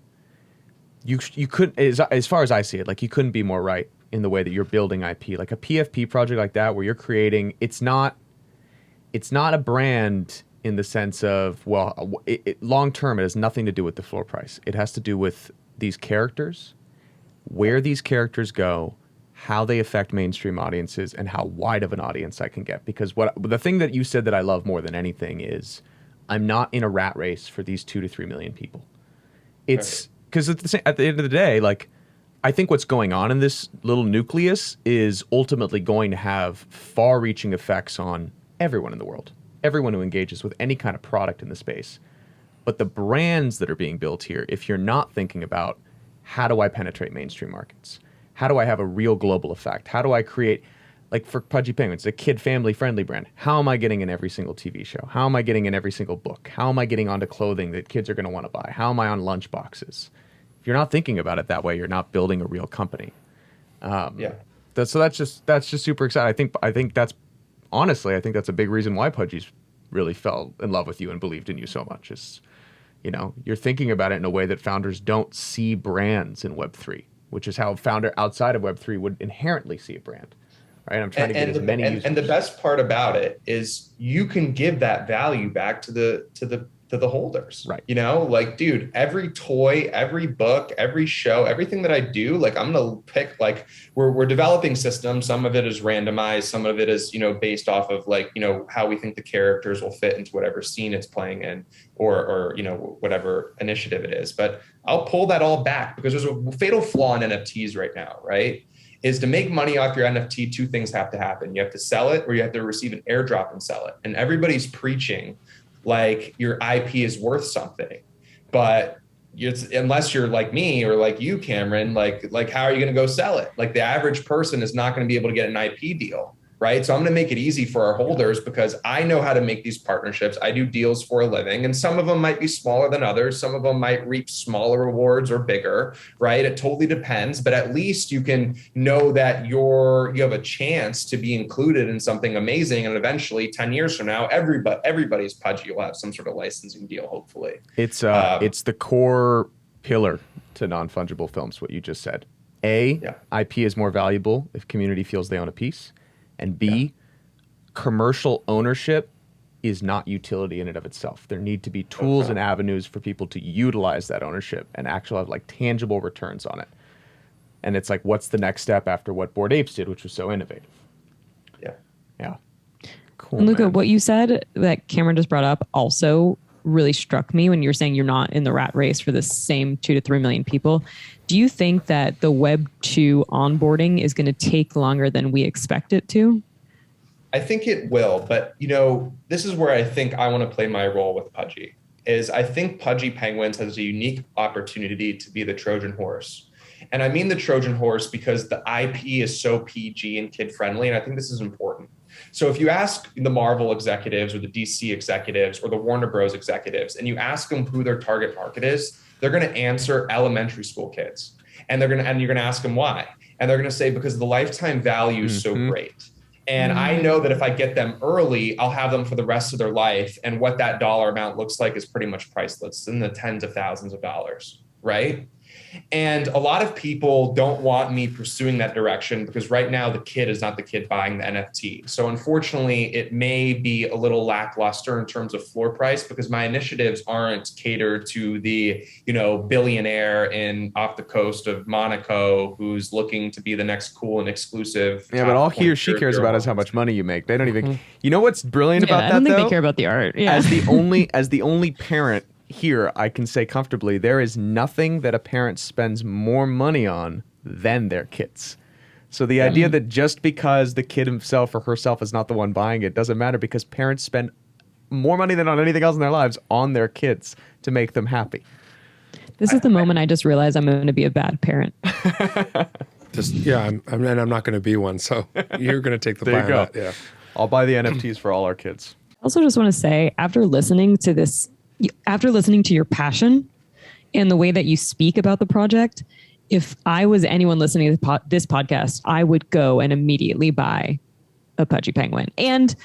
You couldn't, as far as I see it, like, you couldn't be more right in the way that you're building IP. Like, a PFP project like that, where you're creating, it's not a brand in the sense of, well, long term, it has nothing to do with the floor price. It has to do with these characters, where these characters go, how they affect mainstream audiences, and how wide of an audience I can get. Because the thing that you said that I love more than anything is, I'm not in a rat race for these 2 to 3 million people. It's because at the end of the day, like, I think what's going on in this little nucleus is ultimately going to have far-reaching effects on everyone in the world. everyone who engages with any kind of product in the space. But the brands that are being built here, if you're not thinking about how do I penetrate mainstream markets? How do I have a real global effect? How do I create, like for Pudgy Penguins, a kid family friendly brand? How am I getting in every single TV show? How am I getting in every single book? How am I getting onto clothing that kids are going to want to buy? How am I on lunch boxes? If you're not thinking about it that way, you're not building a real company. So that's just super exciting. I think that's honestly, I think that's a big reason why Pudgy's really fell in love with you and believed in you so much. Is, you know, you're thinking about it in a way that founders don't see brands in Web3, which is how a founder outside of Web3 would inherently see a brand. Right? I'm trying to get as many users. And the best part about it is you can give that value back to the holders. Right. You know, like, dude, every toy, every book, every show, everything that I do, like, I'm going to pick, like, we're developing systems. Some of it is randomized. Some of it is, you know, based off of, like, you know, how we think the characters will fit into whatever scene it's playing in, or, you know, whatever initiative it is. But I'll pull that all back because there's a fatal flaw in NFTs right now, right? Is to make money off your NFT, two things have to happen. You have to sell it, or you have to receive an airdrop and sell it. And everybody's preaching like your IP is worth something, but unless you're like me or like you, Cameron, like how are you going to go sell it? Like the average person is not going to be able to get an IP deal, right? So I'm going to make it easy for our holders because I know how to make these partnerships. I do deals for a living, and some of them might be smaller than others. Some of them might reap smaller rewards or bigger, right? It totally depends, but at least you can know that you have a chance to be included in something amazing. And eventually 10 years from now, everybody's Pudgy will have some sort of licensing deal, hopefully. It's the core pillar to non-fungible films, what you just said. IP is more valuable if community feels they own a piece. And B, commercial ownership is not utility in and of itself. There need to be tools and avenues for people to utilize that ownership and actually have like tangible returns on it. And it's like, what's the next step after what Bored Apes did, which was so innovative? Yeah. Cool. And Luca, man. what you said that Cameron just brought up also really struck me when you were saying you're not in the rat race for the same 2 to 3 million people. Do you think that the Web2 onboarding is going to take longer than we expect it to? I think it will, but you know, this is where I think I want to play my role with Pudgy. Is I think Pudgy Penguins has a unique opportunity to be the Trojan horse. And I mean the Trojan horse because the IP is so PG and kid friendly, and I think this is important. So if you ask the Marvel executives or the DC executives or the Warner Bros executives, and you ask them who their target market is, they're going to answer elementary school kids. And you're going to ask them why. And they're going to say, because the lifetime value is so great. And I know that if I get them early, I'll have them for the rest of their life. And what that dollar amount looks like is pretty much priceless, in the tens of thousands of dollars, right? And a lot of people don't want me pursuing that direction because right now the kid is not the kid buying the NFT. So unfortunately, it may be a little lackluster in terms of floor price because my initiatives aren't catered to the, you know, billionaire off the coast of Monaco who's looking to be the next cool and exclusive. Yeah, but all he or she cares about is how much money you make. They don't even. You know what's brilliant about that? I don't think they care about the art. Yeah. As the only parent here, I can say comfortably, there is nothing that a parent spends more money on than their kids. So the idea that just because the kid himself or herself is not the one buying it doesn't matter, because parents spend more money than on anything else in their lives on their kids to make them happy. This is the moment I just realized I'm going to be a bad parent. I'm not going to be one. So you're going to take the There you fire go. out. Yeah. I'll buy the NFTs for all our kids. I also just want to say, after listening to your passion and the way that you speak about the project, if I was anyone listening to this podcast, I would go and immediately buy a Pudgy Penguin. And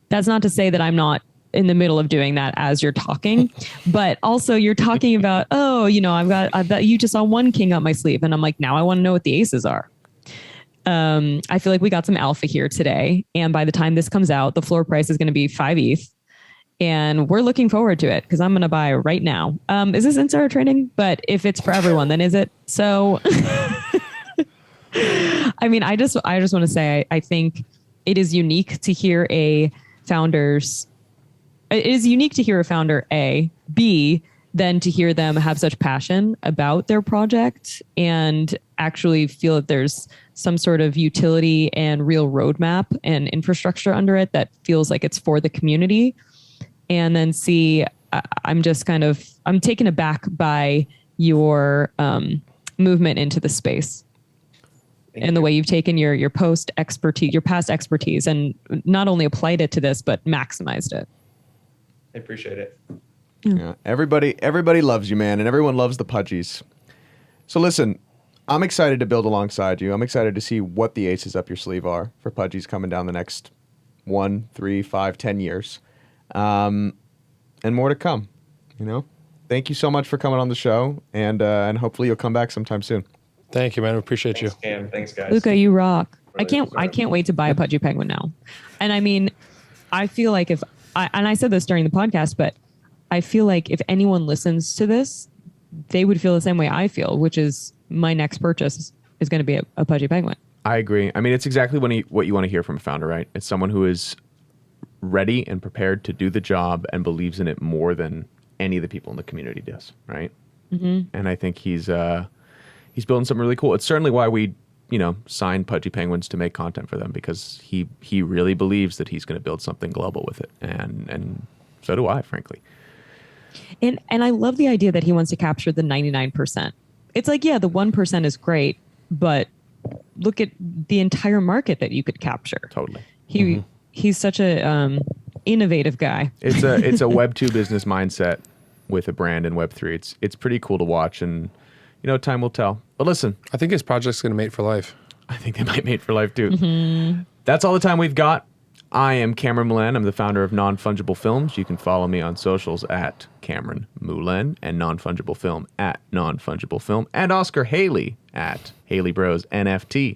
that's not to say that I'm not in the middle of doing that as you're talking, but also you're talking about, I've got you just saw one king up my sleeve. And I'm like, now I want to know what the aces are. I feel like we got some alpha here today. And by the time this comes out, the floor price is going to be 5 ETH. And we're looking forward to it because I'm going to buy right now. Is this insider trading? But if it's for everyone, then is it? So, I mean, I just want to say, I think it is unique to hear a founder, A, B, than to hear them have such passion about their project and actually feel that there's some sort of utility and real roadmap and infrastructure under it that feels like it's for the community. And then C, I'm taken aback by your movement into the space and the way you've taken your past expertise and not only applied it to this, but maximized it. I appreciate it. Yeah. Everybody loves you, man, and everyone loves the Pudgies. So listen, I'm excited to build alongside you. I'm excited to see what the aces up your sleeve are for Pudgies coming down the next 1, 3, 5, 10 years. And more to come, Thank you so much for coming on the show, and hopefully you'll come back sometime soon. Thank you, man. We appreciate you. Cam. Thanks, guys. Luca, you rock. Really I can't wait to buy a Pudgy Penguin now. And I mean, I feel like and I said this during the podcast, but I feel like if anyone listens to this, they would feel the same way I feel, which is my next purchase is going to be a Pudgy Penguin. I agree. I mean, it's exactly what you want to hear from a founder, right? It's someone who is ready and prepared to do the job and believes in it more than any of the people in the community does, right? Mm-hmm. And I think he's building something really cool. It's certainly why we, signed Pudgy Penguins to make content for them, because he really believes that he's going to build something global with it, and so do I, frankly. And I love the idea that he wants to capture the 99%. It's like, yeah, the 1% is great, but look at the entire market that you could capture. Totally. He's such a innovative guy. It's a Web2 business mindset with a brand in Web3. It's pretty cool to watch, and time will tell. But listen, I think his project's going to mate for life. I think they might mate for life too. Mm-hmm. That's all the time we've got. I am Cameron Moulène. I'm the founder of Non-Fungible Films. You can follow me on socials at Cameron Moulène, and Non-Fungible Film at Non-Fungible Film, and Oscar Haley at Haley Bros NFT.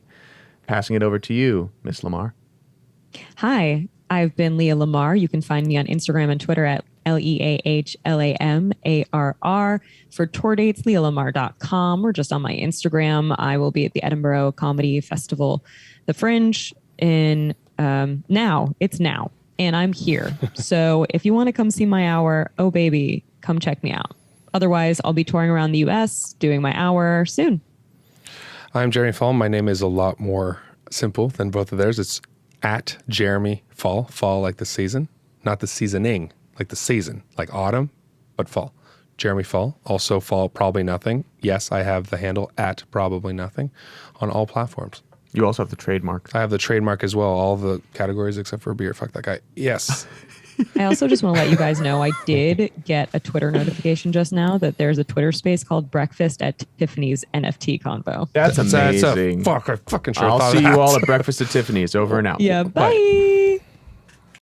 Passing it over to you, Miss Lamarr. Hi, I've been Leah Lamarr. You can find me on Instagram and Twitter at LeahLamarr. For tour dates, leahlamar.com, or just on my Instagram. I will be at the Edinburgh Comedy Festival, The Fringe, in now. It's now, and I'm here. So if you want to come see my hour, oh baby, come check me out. Otherwise, I'll be touring around the U.S. doing my hour soon. I'm Jeremy Fall. My name is a lot more simple than both of theirs. It's at Jeremy Fall. Fall like the season, not the seasoning, like the season, like autumn, but fall. Jeremy Fall. Also Fall Probably Nothing. Yes, I have the handle at Probably Nothing on all platforms. You also have the trademark. I have the trademark as well. All the categories except for beer. Fuck that guy. Yes. I also just want to let you guys know I did get a Twitter notification just now that there's a Twitter space called Breakfast at Tiffany's NFT Convo. That's amazing. I fucking sure I'll thought see of that. you all at Breakfast at Tiffany's. Over and out. Yeah, bye.